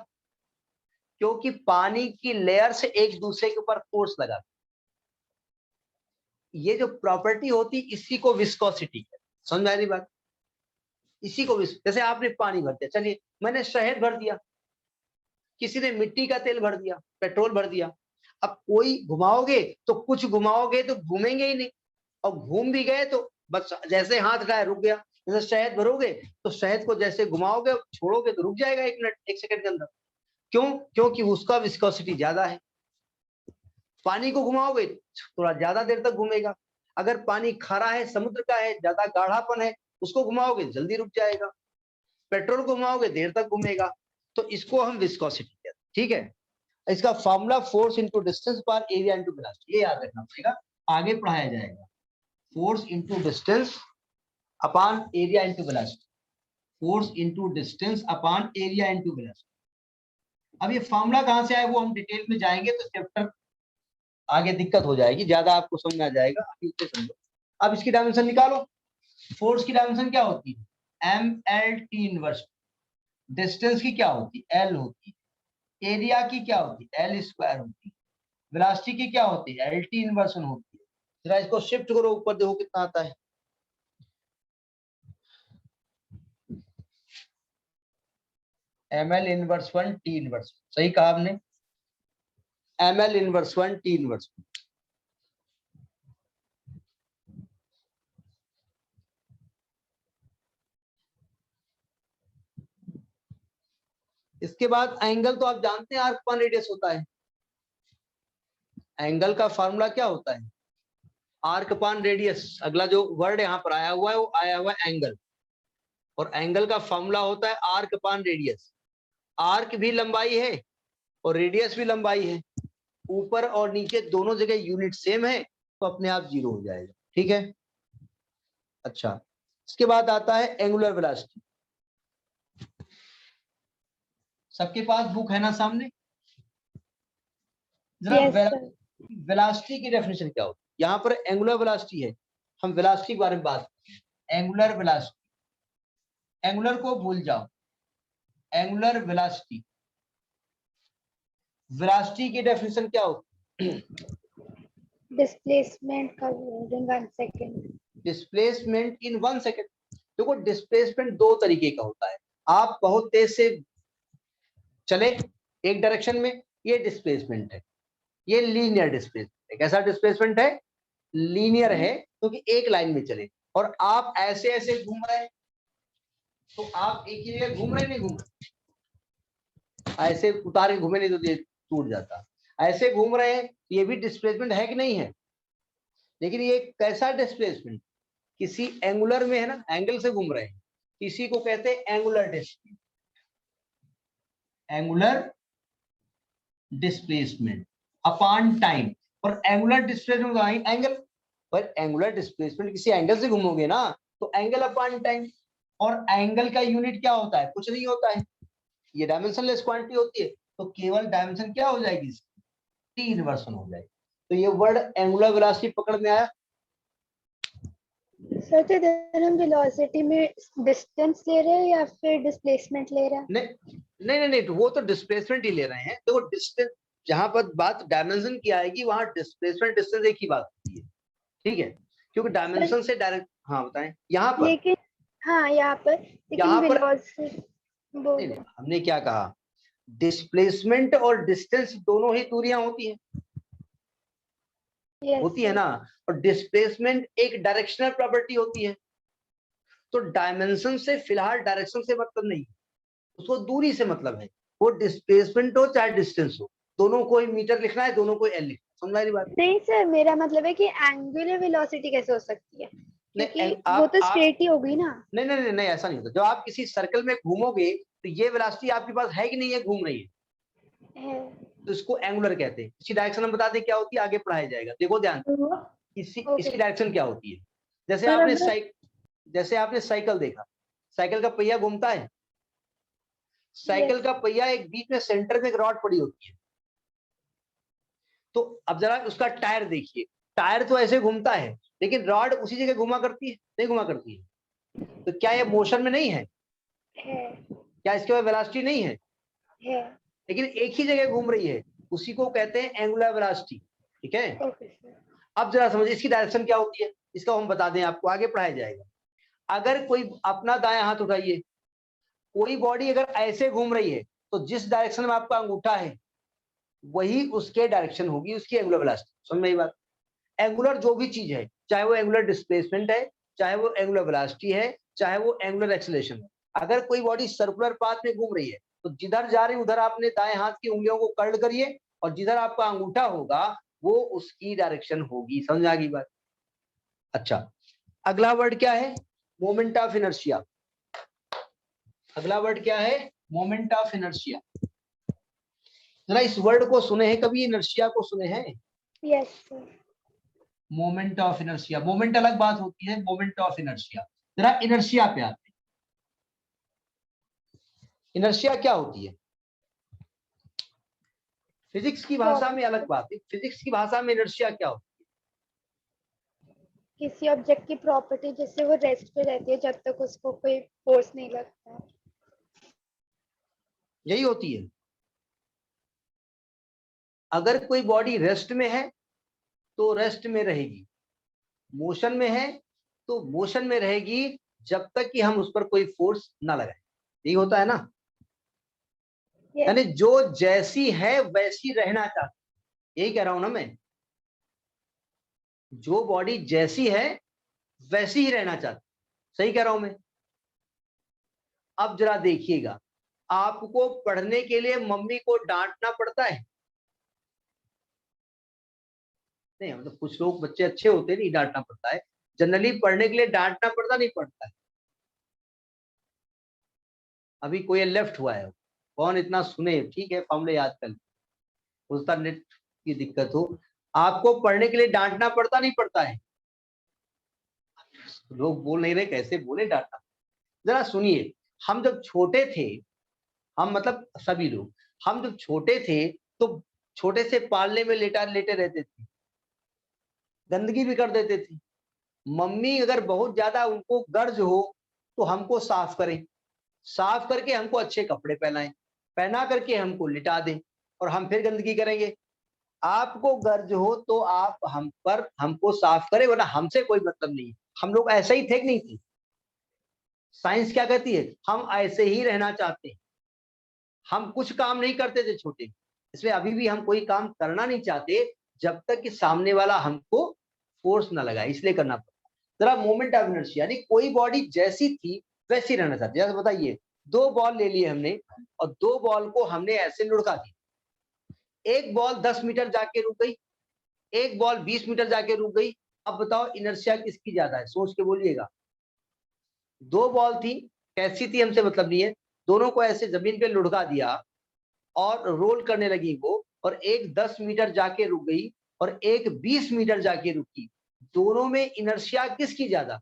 [SPEAKER 1] क्योंकि पानी की लेयर से एक दूसरे के ऊपर फोर्स लगा। ये जो प्रॉपर्टी होती इसी को विस्कोसिटी है। समझ में आ रही बात? इसी को जैसे आपने पानी भर दिया, चलिए मैंने शहद भर दिया, किसी ने मिट्टी का तेल भर दिया, पेट्रोल भर दिया, अब कोई घुमाओगे तो कुछ घुमाओगे तो घूमेंगे ही नहीं, और घूम भी गए तो बस जैसे हाथ उठाया रुक गया। जैसे शहद भरोगे तो शहद को जैसे घुमाओगे छोड़ोगे तो रुक जाएगा 1 मिनट 1 सेकंड के अंदर। क्यों? क्योंकि उसका विस्कोसिटी ज्यादा है। पानी को घुमाओगे थोड़ा ज्यादा देर तक घूमेगा। अगर पानी खारा है, समुद्र का है, ज्यादा गाढ़ापन है, उसको घुमाओगे जल्दी रुक जाएगा। पेट्रोल को घुमाओगे देर तक घूमेगा। तो इसको हम विस्कोसिटी कहते हैं। ठीक है, इसका फॉर्मूला फोर्स इंटू डिस्टेंस पर एरिया इंटू वेलोसिटी, ये याद रखना पड़ेगा, आगे पढ़ाया जाएगा। Force into distance upon area into velocity, force into distance upon area into velocity. अब ये फॉर्मूला कहां से आया वो हम डिटेल में जाएंगे तो चैप्टर आगे दिक्कत हो जाएगी, ज्यादा आपको समझ में आ जाएगा, अभी इतने समझो। अब इसकी डायमेंशन निकालो। फोर्स की डायमेंशन क्या होती है? ml t inverse. डिस्टेंस की क्या होती है? l होती है। एरिया की क्या होती है? l स्क्वायर होती है। वेलोसिटी की क्या होती है? lt इनवर्स होती है। जरा इसको शिफ्ट करो ऊपर, देखो कितना आता है। ml इनवर्स 1 t इनवर्स, सही कहा आपने, ml इनवर्स 1 t इनवर्स। इसके बाद एंगल तो आप जानते हैं आर्क अपॉन रेडियस होता है। एंगल का फार्मूला क्या होता है? Arc upon radius. अगला जो वर्ड यहाँ पर आया हुआ है वो आया हुआ है एंगल, और एंगल का फार्मूला होता है आर्क अपॉन रेडियस। आर्क भी लंबाई है और रेडियस भी लंबाई है, ऊपर और नीचे दोनों जगह यूनिट सेम है तो अपने आप 0 हो जाएगा। ठीक है, अच्छा इसके बाद आता है एंगुलर वेलोसिटी। सबके पास बुक है ना सामने? जरा
[SPEAKER 5] Yes, sir.
[SPEAKER 1] वेलोसिटी की डेफिनेशन क्या होती है? यहाँ पर एंगुलर वेलोसिटी है, हम वेलोसिटी के बारे में बात करते हैं। एंगुलर वेलोसिटी, एंगुलर को भूल जाओ, एंगुलर वेलोसिटी। वेलोसिटी की डेफिनेशन क्या होती है?
[SPEAKER 5] Displacement का in 1 second.
[SPEAKER 1] Displacement in 1 second. देखो डिस्प्लेसमेंट 2 तरीके का होता है। आप बहुत तेज से चले एक डायरेक्शन में, ये डिस्प्लेसमेंट है। ये लीनियर डिस्प्लेसमेंट है। कैसा डिस्प्लेसमेंट है? लीनियर है, क्योंकि एक लाइन में चले। और आप ऐसे ऐसे घूम रहे हैं तो आप एक ही जगह घूम रहे नहीं घूम रहे, ऐसे उतार के घूमे नहीं तो ये टूट जाता। ऐसे घूम रहे हैं, ये भी डिस्प्लेसमेंट है कि नहीं है? लेकिन ये कैसा डिस्प्लेसमेंट? किसी एंगुलर में है ना, एंगल से घूम रहे हैं, इसी को कहते हैं angular displacement. Angular displacement upon time. और एंगुलर डिस्प्लेसमेंट एंगल पर, एंगुलर डिस्प्लेसमेंट किसी एंगल से घूमोगे ना तो एंगल अपॉन टाइम। और एंगल का यूनिट क्या होता है? कुछ नहीं होता है, ये डायमेंशनलेस क्वांटिटी होती है। तो केवल डायमेंशन क्या हो जाएगी? टी इनवर्स हो जाएगी। तो ये वर्ड एंगुलर वेलोसिटी पकड़ में आया।
[SPEAKER 5] सर तो इधर हम वेलोसिटी में डिस्टेंस ले रहे हैं या फिर डिस्प्लेसमेंट ले रहे हैं?
[SPEAKER 1] नहीं, तो वो तो डिस्प्लेसमेंट ही ले रहे हैं। देखो डिस्टेंस, जहां पर बात डायमेंशन की आएगी वहां डिस्प्लेसमेंट डिस्टेंस एक ही बात होती है। ठीक है, क्योंकि डायमेंशन से डायरेक्ट, हाँ बताएं। यहाँ पर
[SPEAKER 5] लेकिन हाँ यहाँ पर
[SPEAKER 1] यहाँ पर
[SPEAKER 5] वेलोसिटी
[SPEAKER 1] नहीं, हमने क्या कहा? डिस्प्लेसमेंट और डिस्टेंस दोनों ही दूरियां होती है, होती है ना। और डिस्प्लेसमेंट एक डायरेक्शनल प्रॉपर्टी होती है। तो डायमेंशन से फिलहाल डायरेक्शन से मतलब नहीं, उसको दूरी से मतलब है। वो डिस्प्लेसमेंट हो चाहे डिस्टेंस हो, दोनों को ही मीटर लिखना है, दोनों को एल लिखना है। समझ रही बात?
[SPEAKER 5] नहीं सर, मेरा मतलब है कि एंगुलर वेलोसिटी कैसे हो सकती है, क्योंकि
[SPEAKER 1] नहीं,
[SPEAKER 5] वो तो स्ट्रेट ही होगी ना।
[SPEAKER 1] नहीं, ऐसा नहीं होता। जब आप किसी सर्कल में घूमोगे तो ये वेलोसिटी आपके पास है कि नहीं है, घूम रही है, तो इसको एंगुलर कहते हैं। इसकी डायरेक्शन हम बता दें क्या होती है, आगे पढ़ाया जाएगा। देखो ध्यान, इसकी डायरेक्शन क्या होती है। जैसे आपने साइकिल देखा, साइकिल का पहिया घूमता है, साइकिल का पहिया एक बीच में सेंटर में एक रॉड पड़ी होती है। तो अब जरा उसका टायर देखिए, टायर तो ऐसे घूमता है, लेकिन रॉड उसी जगह घुमा करती है, नहीं घुमा करती है। तो क्या ये मोशन में नहीं है? क्या इसके बाद वेलोसिटी नहीं है? लेकिन एक ही जगह घूम रही है, उसी को कहते हैं एंगुलर वेलोसिटी। ठीक है, अब जरा समझिए इसकी डायरेक्शन क्या होती है, इसका हम बता दें, आपको आगे पढ़ाया जाएगा। अगर कोई अपना दायां हाथ उठाइए, कोई बॉडी अगर ऐसे घूम रही है, तो जिस डायरेक्शन में आपका अंगूठा है वही उसके डायरेक्शन होगी, उसकी एंगुलर वेलोसिटी। समझ में आई बात? एंगुलर जो भी चीज है, चाहे वो एंगुलर डिस्प्लेसमेंट है, चाहे वो एंगुलर वेलोसिटी है, चाहे वो एंगुलर एक्सेलरेशन है, अगर कोई बॉडी सर्कुलर पाथ में घूम रही है, तो जिधर जा रही है उधर आपने दाएं हाथ की उंगलियों को कर्ल करिए, और जिधर आपका अंगूठा होगा वो उसकी डायरेक्शन होगी। समझ आ गई बात? अच्छा, अगला वर्ड क्या है? Moment of inertia. अगला वर्ड क्या है? Moment of inertia. जरा इस वर्ड को सुने हैं कभी, इनर्शिया को सुने हैं?
[SPEAKER 5] Yes sir.
[SPEAKER 1] Moment of inertia, moment अलग बात होती है, मोमेंट ऑफ इनर्शिया। जरा इनर्शिया पे आते हैं। इनर्शिया क्या होती है? फिजिक्स की भाषा में अलग बात है, फिजिक्स की भाषा में इनर्शिया क्या होती है?
[SPEAKER 5] किसी ऑब्जेक्ट की प्रॉपर्टी, जैसे वो रेस्ट पे रहती है जब तक उसको कोई फोर्स नहीं लगता।
[SPEAKER 1] यही होती है। अगर कोई बॉडी रेस्ट में है तो रेस्ट में रहेगी, मोशन में है तो मोशन में रहेगी, जब तक कि हम उस पर कोई फोर्स ना लगाए। यही होता है ना? यानी जो जैसी है वैसी रहना चाहती, यही कह रहा हूं ना मैं। जो बॉडी जैसी है वैसी ही रहना चाहती, सही कह रहा हूं मैं? अब जरा देखिएगा, आपको पढ़ने के लिए मम्मी को डांटना पड़ता है? नहीं, मतलब कुछ लोग बच्चे अच्छे होते, नहीं डांटना पड़ता है। जनरली पढ़ने के लिए डांटना पड़ता, नहीं पड़ता है? अभी कोई लेफ्ट हुआ है, कौन इतना सुने? ठीक है, फॉर्मूले याद कर, उसका नेट की दिक्कत हो। आपको पढ़ने के लिए डांटना पड़ता, नहीं पड़ता है? लोग बोल नहीं रहे, कैसे बोले डांटना? जरा सुनिए, हम जब छोटे थे, हम मतलब सभी लोग, हम जब छोटे थे तो छोटे से पालने में लेटे रहते थे, गंदगी भी कर देते थे। मम्मी अगर बहुत ज्यादा उनको गर्ज हो तो हमको साफ करें, साफ करके हमको अच्छे कपड़े पहनाएं, पहना करके हमको लिटा दें, और हम फिर गंदगी करेंगे। आपको गर्ज हो तो आप हमको साफ करें, वरना हमसे कोई मतलब नहीं। हम लोग ऐसे ही थे कि नहीं थे? साइंस क्या कहती है? हम ऐसे ही रहना चाहते हैं। हम कुछ काम नहीं करते थे छोटे, इसलिए अभी भी हम कोई काम करना नहीं चाहते जब तक कि सामने वाला हमको फोर्स ना लगाए, इसलिए करना पड़ता। जरा मोमेंट ऑफ इनर्शिया, यानी कोई बॉडी जैसी थी वैसी रहना चाहती। जैसे बताइए, 2 बॉल ले लिए हमने और 2 बॉल को हमने ऐसे लुढ़का दिया। एक बॉल 10 मीटर जाके रुक गई, एक बॉल 20 मीटर जाके रुक गई। अब बताओ इनर्शिया किसकी ज्यादा है? सोच के बोलिएगा। 2 बॉल थी, कैसी थी हमसे मतलब नहीं है, दोनों को ऐसे जमीन पे लुढ़का दिया और रोल करने लगी वो, और एक 10 मीटर जाके रुक गई और एक 20 मीटर जाके रुकी। दोनों में इनर्शिया किसकी ज्यादा?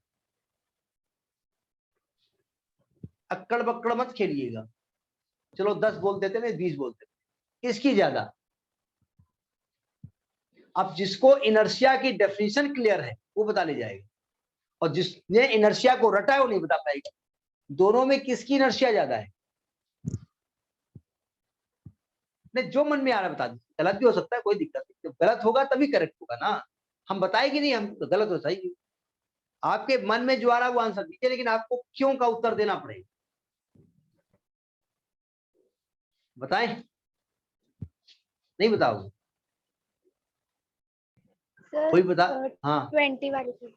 [SPEAKER 1] अक्कड़ बक्कड़ मत खेलिएगा, चलो 10 बोल देते ना, 20 बोलते, किसकी ज्यादा? अब जिसको इनर्शिया की डेफिनेशन क्लियर है वो बता ले जाएगा, और जिसने इनर्शिया को रटा है वो नहीं बता पाएगा। दोनों में किसकी इनर्शिया ज्यादा है? नहीं, जो मन में आ रहा है बता दीजिए, गलत भी हो सकता है, कोई दिक्कत नहीं। जब गलत होगा तभी करेक्ट होगा ना, हम बताएंगे नहीं, हम तो गलत हो सही। आपके मन में जो आ रहा है वो आंसर दीजिए, लेकिन आपको क्यों का उत्तर देना पड़ेगा। बताएं? नहीं बताओगे? कोई बता? हाँ
[SPEAKER 5] 20 वाली थी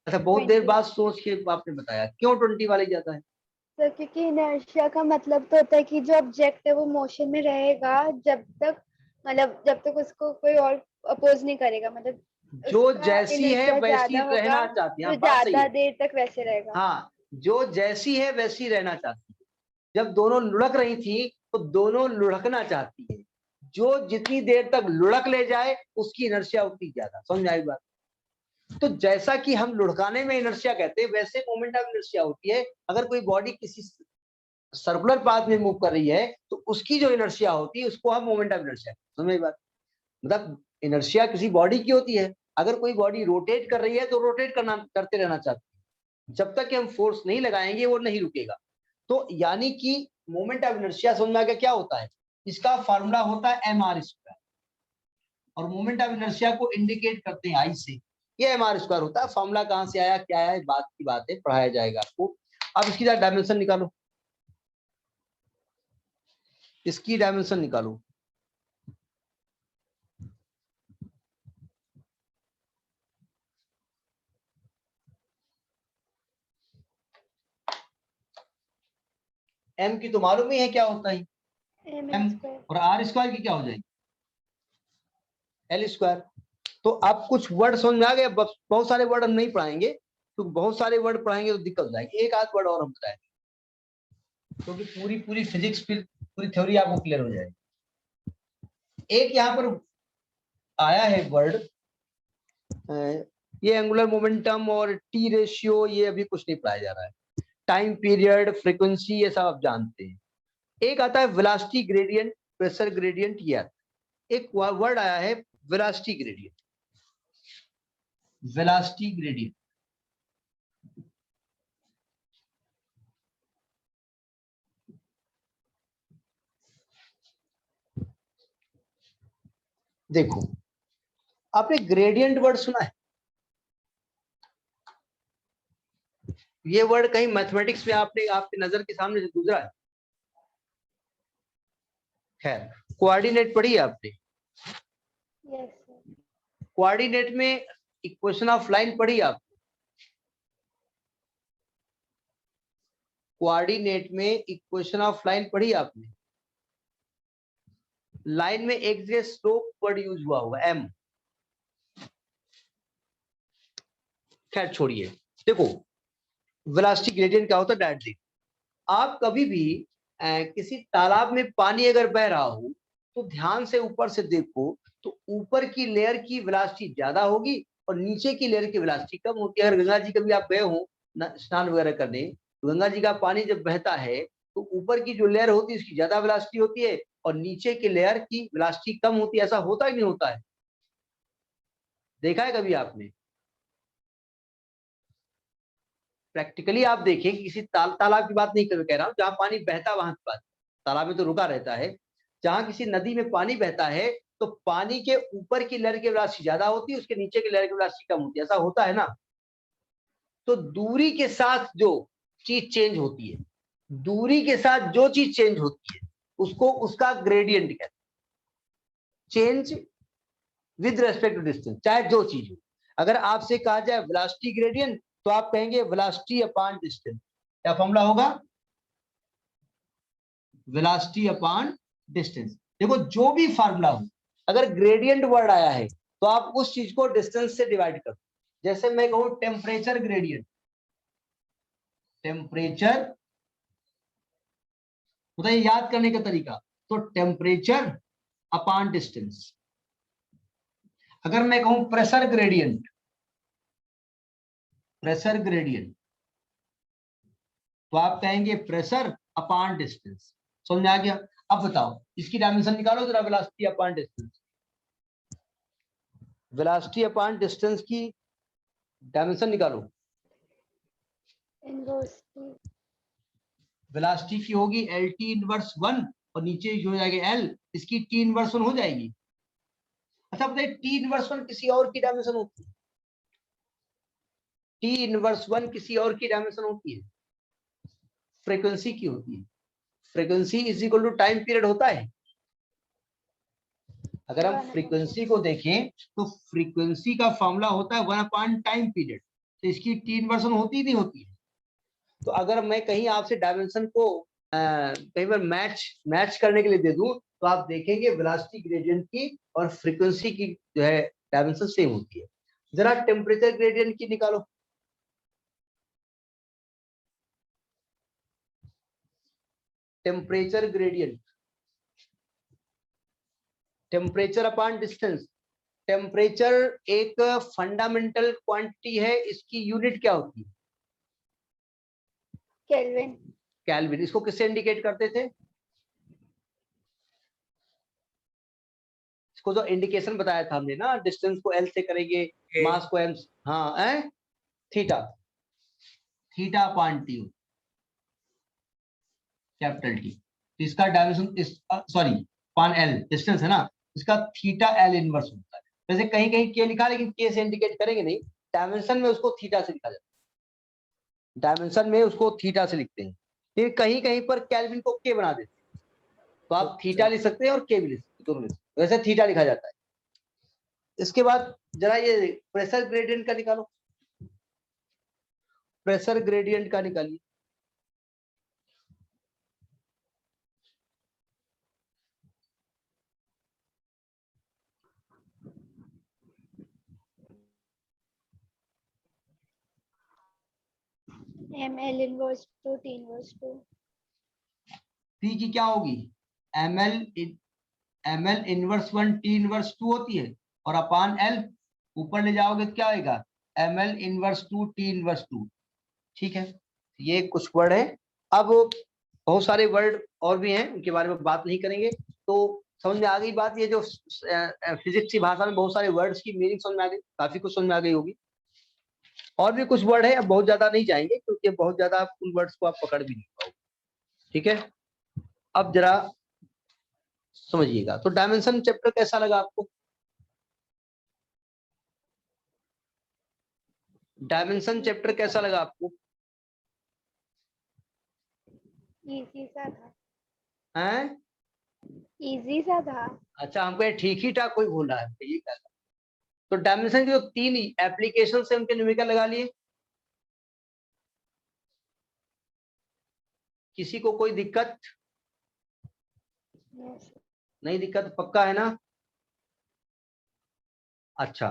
[SPEAKER 1] अच्छा, बहुत देर बाद सोच के आपने बताया, क्यों 20 वाली ज्यादा है?
[SPEAKER 5] सर, क्योंकि इनर्शिया का मतलब तो होता है कि जो ऑब्जेक्ट है वो मोशन में रहेगा जब तक उसको कोई और अपोज नहीं करेगा, मतलब
[SPEAKER 1] जो जैसी है वैसी
[SPEAKER 5] ज्यादा
[SPEAKER 1] रहना
[SPEAKER 5] होगा
[SPEAKER 1] चाहती है।
[SPEAKER 5] तो
[SPEAKER 1] हाँ, बात सही
[SPEAKER 5] ज्यादा
[SPEAKER 1] है।
[SPEAKER 5] देर तक वैसे रहेगा।
[SPEAKER 1] हाँ, जो जैसी है वैसी रहना चाहती है, जब दोनों लुढ़क रही थी तो दोनों लुढ़कना चाहती है, जो जितनी देर तक लुढ़क ले जाए उसकी इनर्शिया उतनी ज्यादा। समझ आई बात? तो जैसा कि हम लुढ़काने में इनर्शिया कहते हैं, वैसे मोमेंट ऑफ इनर्शिया होती है। अगर कोई बॉडी किसी सर्कुलर पाथ में मूव कर रही है तो उसकी जो इनर्शिया होती है उसको हम मोमेंट ऑफ इनर्शिया। समझ आई बात? मतलब इनर्शिया किसी बॉडी की होती है। अगर कोई बॉडी रोटेट कर रही है तो रोटेट करते रहना चाहती है, जब तक कि हम फोर्स नहीं लगाएंगे वो नहीं रुकेगा। तो यानी कि मोमेंट ऑफ इनर्शिया समझ में आ गया क्या होता है? इसका फार्मूला होता है mr², और मोमेंट ऑफ इनर्शिया को इंडिकेट करते हैं आई से। ये mr² होता है। फार्मूला कहां से आया क्या है बात की बात है, पढ़ाया जाएगा आपको। अब इसकी डायमेंशन निकालो, इसकी डायमेंशन निकालो। m की तो मालूम ही है क्या होता है, m, और r² की क्या हो जाएगी l²। तो आप कुछ वर्ड समझ में आ गए? बहुत सारे वर्ड हम नहीं पढ़ाएंगे, तो बहुत सारे वर्ड पढ़ाएंगे तो दिक्कत हो जाएगी। एक आध वर्ड और हम बताएंगे, क्योंकि पूरी फिजिक्स फिर पूरी थ्योरी आपको क्लियर हो जाएगी। एक यहाँ पर आया है वर्ड, ये एंगुलर मोमेंटम और टी रेशियो, ये अभी कुछ नहीं पढ़ाया जा रहा है। टाइम पीरियड, फ्रीक्वेंसी, ये सब आप जानते हैं। एक आता है वेलोसिटी ग्रेडियंट, प्रेशर ग्रेडियंट। ये एक वर्ड आया है वेलोसिटी ग्रेडियंट, वेलोसिटी ग्रेडियंट। देखो, आपने ग्रेडियंट वर्ड सुना है? ये वर्ड कहीं मैथमेटिक्स में आपने आपकी नजर के सामने से गुजरा है? खैर, कोऑर्डिनेट पढ़ी है आपने?
[SPEAKER 5] Yes sir.
[SPEAKER 1] कोऑर्डिनेट में इक्वेशन ऑफ लाइन पढ़ी आप? कोऑर्डिनेट में इक्वेशन ऑफ लाइन पढ़ी आपने? लाइन में एक जगह स्लोप वर्ड यूज हुआ m। खैर छोड़िए, देखो वेलोसिटी ग्रेडियंट क्या होता है डायरेक्टली। आप कभी भी किसी तालाब में पानी अगर बह रहा हो तो ध्यान से ऊपर से देखो, तो ऊपर की लेयर की वेलोसिटी ज्यादा होगी और नीचे की लेयर की वेलोसिटी कम होती है। अगर गंगा जी कभी आप गए हो स्नान वगैरह करने, तो गंगा जी का पानी जब बहता है तो ऊपर की जो लेयर होती है उसकी ज्यादा वेलोसिटी होती है और नीचे की लेयर की वेलोसिटी कम होती है। ऐसा होता ही नहीं होता है? देखा है कभी आपने? प्रैक्टिकली आप देखें कि किसी तालाब की बात नहीं कह रहा हूं, जहां पानी बहता वहां की बात, तालाब में तो रुका रहता है। जहां किसी नदी में पानी बहता है तो पानी के ऊपर की लहर की वेलोसिटी ज्यादा होती है, उसके नीचे की लहर की वेलोसिटी कम होती है। ऐसा होता है ना? तो दूरी के साथ जो चीज चेंज होती है, दूरी के साथ जो चीज चेंज होती है उसको उसका ग्रेडियंट कहते हैं। Change with respect to distance, चाहे जो चीज हो। अगर आपसे कहा जाए वेलोसिटी ग्रेडियंट तो आप कहेंगे वेलोसिटी अपॉन डिस्टेंस। क्या फॉर्मूला होगा? Velocity upon distance. देखो जो भी फार्मूला हो, अगर ग्रेडियंट वर्ड आया है तो आप उस चीज को डिस्टेंस से डिवाइड कर। जैसे मैं कहूं टेम्परेचर ग्रेडियंट, टेम्परेचर, बताइए याद करने का तरीका, तो टेम्परेचर अपॉन डिस्टेंस। अगर मैं कहूं प्रेशर ग्रेडियंट, प्रेशर ग्रेडियंट, तो आप कहेंगे प्रेशर अपॉन डिस्टेंस। समझ में आ गया? अब बताओ इसकी डायमेंशन निकालो जरा, velocity upon distance. Velocity upon distance की डायमेंशन निकालो।
[SPEAKER 5] इनवर्सली
[SPEAKER 1] वेलोसिटी की होगी LT इनवर्स 1 और नीचे जो हो जाएगी L, इसकी T इनवर्स 1 हो जाएगी। अच्छा बताइए T इनवर्स 1 किसी और की डायमेंशन होती है? T इनवर्स 1 किसी और की डायमेंशन होती है? फ्रीक्वेंसी की होती है। Frequency is equal to time period होता है। अगर हम फ्रीक्वेंसी को देखें तो फ्रीक्वेंसी का फॉर्मूला होता है 1 अपॉन टाइम पीरियड। तो इसकी T इनवर्स 1 होती ही नहीं होती है। तो अगर मैं कहीं आपसे डायमेंशन को कहीं पर मैच करने के लिए दे दूं तो आप देखेंगे वेलोसिटी ग्रेडियंट की और फ्रीक्वेंसी की जो है डायमेंशन सेम होती है। जरा टेम्परेचर ग्रेडियंट की निकालो। Temperature gradient, temperature upon distance. Temperature एक फंडामेंटल क्वांटिटी है, इसकी यूनिट क्या होती है?
[SPEAKER 5] केल्विन।
[SPEAKER 1] केल्विन। इसको किससे इंडिकेट करते थे? इसको जो इंडिकेशन बताया था हमने ना, डिस्टेंस को एल से करेंगे,
[SPEAKER 3] A.
[SPEAKER 1] मास को एम, हाँ theta, theta upon T, capital T. इसका dimension sorry upon L distance है ना, इसका थीटा एल इनवर्स होता है। वैसे कहीं कहीं के लिखा, लेकिन के से इंडिकेट करेंगे नहीं, डायमेंशन में उसको थीटा से लिखा जाता है, डायमेंशन में उसको थीटा से लिखते हैं। फिर कहीं कहीं पर केल्विन को के बना देते हैं, तो आप थीटा लिख सकते हैं और के भी लिख सकते हैं, दोनों लिख सकते हैं। वैसे थीटा लिखा जाता है। इसके बाद जरा ये प्रेशर ग्रेडियंट का निकालो, प्रेशर ग्रेडियंट का निकालिए।
[SPEAKER 5] ml inverse two t inverse two.
[SPEAKER 1] P की क्या होगी? ml इनवर्स 1 t इनवर्स 2 होती है, और अपान l ऊपर ले जाओगे तो क्या आएगा? ml inverse 2 t inverse 2। ठीक है, ये कुछ वर्ड है। अब बहुत सारे वर्ड और भी हैं, उनके बारे में बात नहीं करेंगे। तो समझ में आ गई बात, ये जो फिजिक्स की भाषा में बहुत सारे वर्ड्स की मीनिंग समझ में आ गई, काफी कुछ समझ में आ गई होगी। और भी कुछ वर्ड है, अब बहुत ज्यादा नहीं जाएंगे, क्योंकि बहुत ज्यादा आप उन वर्ड्स को आप पकड़ भी नहीं पाओगे। ठीक है, अब जरा समझिएगा। तो डायमेंशन चैप्टर कैसा लगा आपको? डायमेंशन चैप्टर कैसा लगा आपको?
[SPEAKER 5] इजी सा था।
[SPEAKER 1] हैं?
[SPEAKER 5] इजी सा था।
[SPEAKER 1] अच्छा, हमको ठीक ही ठाक कोई बोल रहा है, ये क्या? तो डायमेंशन के जो 3 एप्लीकेशन से उनके न्यूमेरिकल लगा लिए। किसी को कोई दिक्कत? नहीं दिक्कत, पक्का है ना? अच्छा,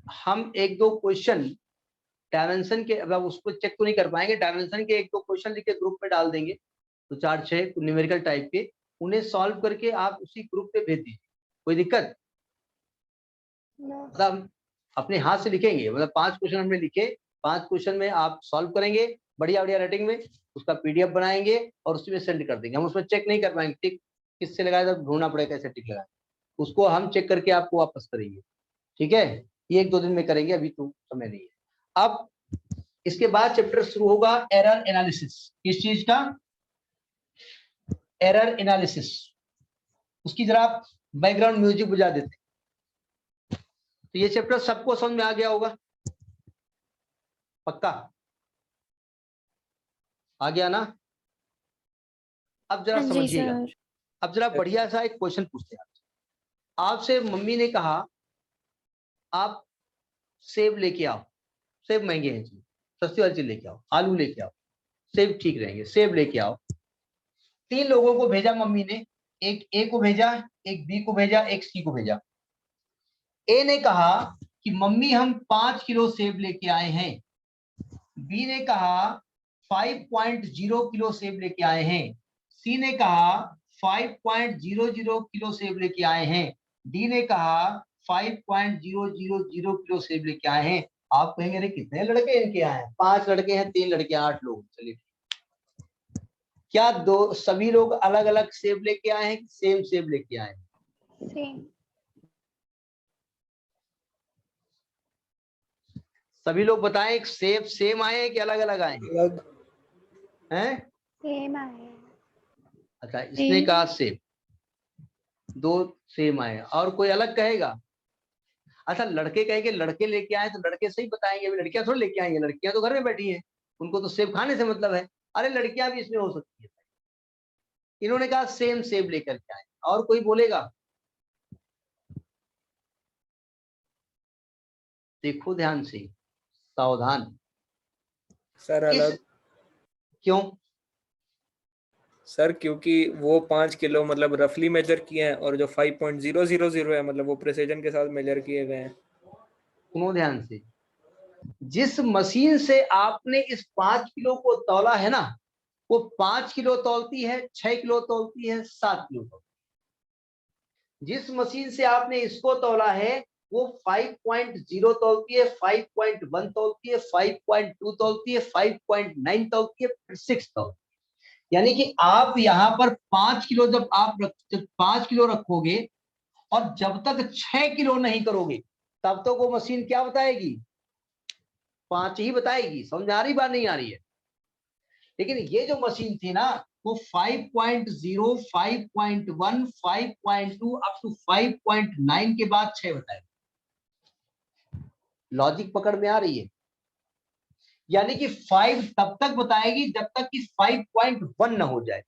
[SPEAKER 1] हम एक दो क्वेश्चन डायमेंशन के, अब उसको चेक तो नहीं कर पाएंगे, डायमेंशन के एक दो क्वेश्चन लिख के ग्रुप में डाल देंगे, तो 4-6 न्यूमेरिकल टाइप के, उन्हें सॉल्व करके आप उसी ग्रुप पे भेज दीजिए। कोई दिक्कत? मतलब अपने हाथ से लिखेंगे, मतलब 5 क्वेश्चन हमने लिखे, 5 क्वेश्चन में आप सॉल्व करेंगे बढ़िया बढ़िया राइटिंग में, उसका पीडीएफ बनाएंगे और उसमें सेंड कर देंगे। हम उसमें चेक नहीं कर पाएंगे, टिक किससे लगाया, तो ढूंढना पड़ेगा कैसे टिक लगाए, उसको हम चेक करके आपको वापस करेंगे। ठीक है, ये 1-2 दिन में करेंगे, अभी तो समय नहीं है। अब इसके बाद चैप्टर शुरू होगा एरर एनालिसिस। किस चीज का? Error analysis. उसकी जरा बैकग्राउंड म्यूजिक बुझा देते। तो ये चैप्टर सबको समझ में आ गया होगा, पक्का आ गया ना? अब जरा
[SPEAKER 2] हाँ जी
[SPEAKER 1] समझिएगा।
[SPEAKER 2] सर।
[SPEAKER 1] अब जरा बढ़िया सा एक क्वेश्चन पूछते हैं आपसे मम्मी ने कहा आप सेब लेके आओ, सेब महंगे हैं जी, सस्ती वाली चीज लेके आओ, आलू लेके आओ, सेब ठीक रहेंगे, सेब लेके आओ। 3 लोगों को भेजा मम्मी ने, एक ए को भेजा, एक बी को भेजा, एक सी को भेजा। ए ने कहा कि मम्मी हम 5 किलो सेब लेके आए हैं। बी ने कहा 5.0 किलो सेब लेके आए हैं। सी ने कहा 5.000 किलो सेब लेके आए हैं। डी ने कहा 5.000 किलो सेब लेके आए हैं। आप कहेंगे अरे कितने लड़के इनके आए हैं? 5 लड़के हैं, 3 लड़के, 8 लोग। चलिए, क्या दो सभी लोग अलग अलग सेब लेके आए हैं कि सेम सेब लेके आए हैं?
[SPEAKER 5] सेम।
[SPEAKER 1] सभी लोग बताएं, सेब सेम आए हैं कि अलग अलग आए हैं?
[SPEAKER 3] अलग
[SPEAKER 1] हैं?
[SPEAKER 5] सेम आए।
[SPEAKER 1] अच्छा, इसने कहा सेम, 2 सेम आए, और कोई अलग कहेगा? अच्छा, लड़के कहेंगे लड़के लेके आए तो लड़के सही बताएंगे, अभी लड़कियां थोड़ी लेके आएंगे, लड़कियां तो घर में बैठी हैं, उनको तो सेब खाने से मतलब है। अरे लड़कियां भी इसमें हो सकती है। इन्होंने कहा सेम सेब लेकर के आए, और कोई बोलेगा? देखो ध्यान से, सावधान।
[SPEAKER 3] सर
[SPEAKER 1] इस
[SPEAKER 3] अलग।
[SPEAKER 1] क्यों?
[SPEAKER 3] सर क्योंकि वो 5 किलो मतलब रफली मेजर किए हैं, और जो 5.000 है मतलब वो प्रिसीजन के साथ मेजर किए गए हैं।
[SPEAKER 1] सुनो ध्यान से, जिस मशीन से आपने इस 5 किलो को तौला है ना, वो 5 किलो तौलती है, 6 किलो तौलती है, 7 किलो तौलती है। जिस मशीन से आपने इसको तौला है वो 5.0 तौलती है, 5.1 तौलती है, 5.2 तौलती है, 5.9 तौलती है, 6 तौलती है। यानी कि आप यहाँ पर 5 किलो जब 5 किलो रखोगे और जब तक 6 किलो नहीं करोगे तब तक वो मशीन क्या बताएगी? 5 ही बताएगी। समझ आ रही बात, नहीं आ रही है? लेकिन ये जो मशीन थी ना वो 5.0, 5.1, 5.2 अप टू 5.9 के बाद 6 बताएगी। लॉजिक पकड़ में आ रही है? यानी कि 5 तब तक बताएगी जब तक कि 5.1 ना हो जाए,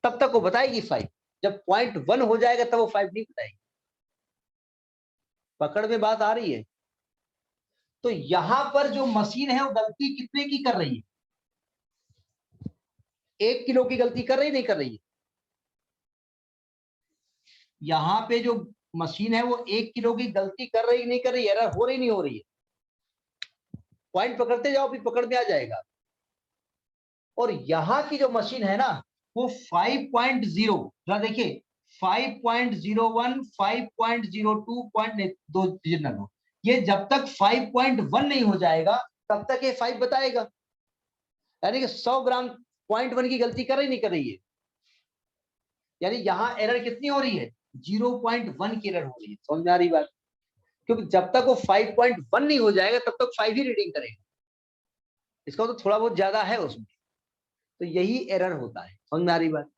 [SPEAKER 1] तब तक वो बताएगी 5। जब 0.1 हो जाएगा तब वो 5 नहीं बताएगी। पकड़ में बात आ रही है? तो यहां पर जो मशीन है वो गलती कितने की कर रही है? 1 किलो की गलती कर रही नहीं कर रही है? यहां पे जो मशीन है वो 1 किलो की गलती कर रही नहीं कर रही है? एरर हो रही नहीं हो रही है? पॉइंट पकड़ते जाओ, फिर पकड़ में आ जाएगा। और यहां की जो मशीन है ना वो 5.0, जरा देखिए 5.01, 5.02, दो डिजिट ना लो, ये जब तक 5.1 नहीं हो जाएगा तब तक ये 5 बताएगा। यानी कि 100 ग्राम 0.1 की गलती कर रही नहीं कर रही है? यानी यहां एरर कितनी हो रही है? 0.1 की एरर हो रही है। समझ में आ रही बात? क्योंकि जब तक वो 5.1 नहीं हो जाएगा तब तक 5 ही रीडिंग करेगा। इसका तो थोड़ा बहुत ज्यादा है उसमें, तो यही एरर होता है। समझ में आ रही बात?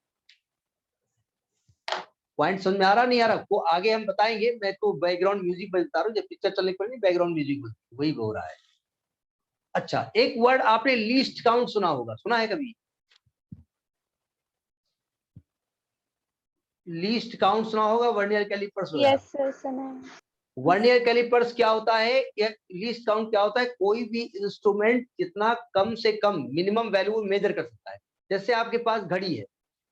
[SPEAKER 1] पॉइंट समझ में आ रहा नहीं आ रहा? वो आगे हम बताएंगे। मैं तो बैकग्राउंड म्यूजिक बजता रहा हूँ, जब पिक्चर चलने पर नहीं बैकग्राउंड म्यूजिक वही हो रहा है। अच्छा, एक वर्ड आपने लीस्ट काउंट सुना होगा, सुना है कभी? लीस्ट काउंट सुना होगा, वर्नियर कैलिपर्स वगैरह।
[SPEAKER 5] यस सर, सुना है।
[SPEAKER 1] वर्नियर कैलिपर्स क्या होता है? लीस्ट काउंट क्या होता है? कोई भी इंस्ट्रूमेंट जितना कम से कम मिनिमम वैल्यू मेजर कर सकता है। जैसे आपके पास घड़ी है,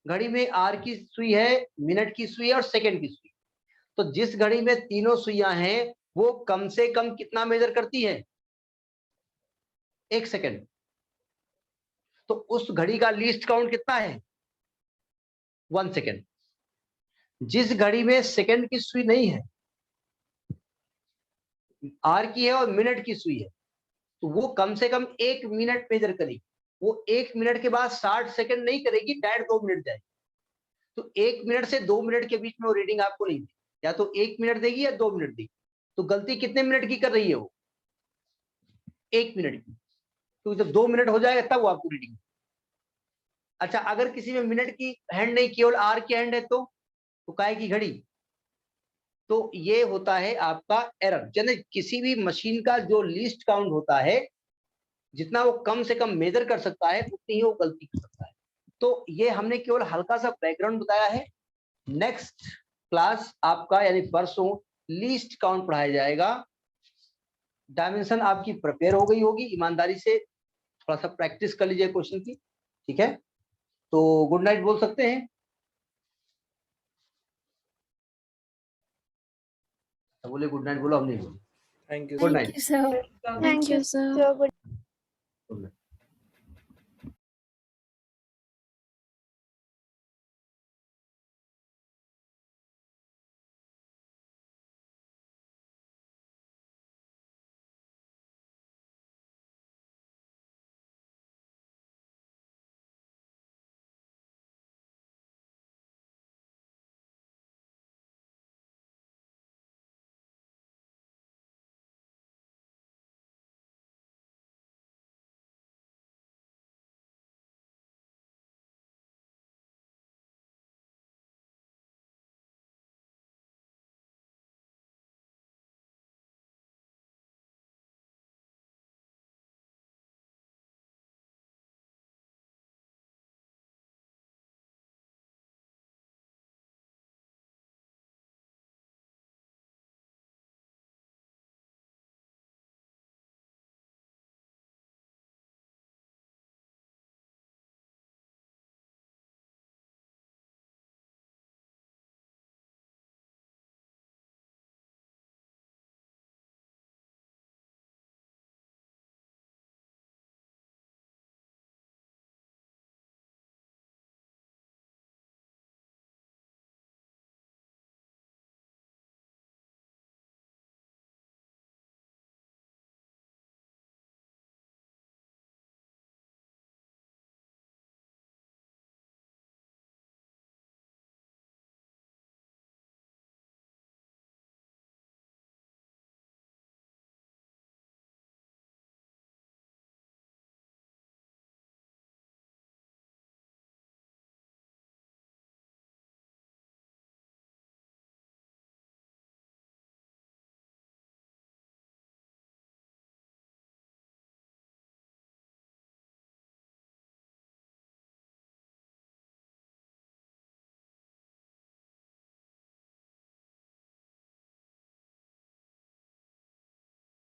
[SPEAKER 1] घड़ी में आर की सुई है, मिनट की सुई है और सेकंड की सुई। तो जिस घड़ी में तीनों सुइयां हैं वो कम से कम कितना मेजर करती है? 1 सेकंड। तो उस घड़ी का लीस्ट काउंट कितना है? 1 सेकंड। जिस घड़ी में सेकंड की सुई नहीं है, आर की है और मिनट की सुई है, तो वो कम से कम 1 मिनट मेजर करेगी। वो 1 मिनट के बाद 60 सेकंड नहीं करेगी, डायरेक्ट 2 मिनट जाएगी। तो 1 मिनट से 2 मिनट के बीच में वो रीडिंग आपको नहीं देगी, या तो 1 मिनट देगी या 2 मिनट देगी। तो गलती कितने मिनट की कर रही है वो? 1 मिनट की। तो जब 2 मिनट हो जाएगा तब वो आपको रीडिंग। अच्छा, अगर किसी में मिनट की हैंड नहीं, केवल आर की हैंड है तो काय की घड़ी? तो ये होता है आपका एरर। यानी किसी भी मशीन का जो लीस्ट काउंट होता है, जितना वो कम से कम मेजर कर सकता है उतनी ही वो गलती कर सकता है। तो ये हमने केवल हल्का सा बैकग्राउंड बताया है। नेक्स्ट क्लास आपका यानी परसों लीस्ट काउंट पढ़ाया जाएगा। डायमेंशन आपकी प्रिपेयर हो गई होगी, ईमानदारी से थोड़ा सा प्रैक्टिस कर लीजिए क्वेश्चन की, ठीक है? तो गुड नाइट बोल सकते हैं? बोले गुड नाइट, बोलो, हम नहीं बोले
[SPEAKER 3] thank you
[SPEAKER 1] good
[SPEAKER 2] Thank
[SPEAKER 1] night.
[SPEAKER 2] you, sir.
[SPEAKER 5] Thank you
[SPEAKER 2] sir.
[SPEAKER 5] Sir.
[SPEAKER 1] Good night.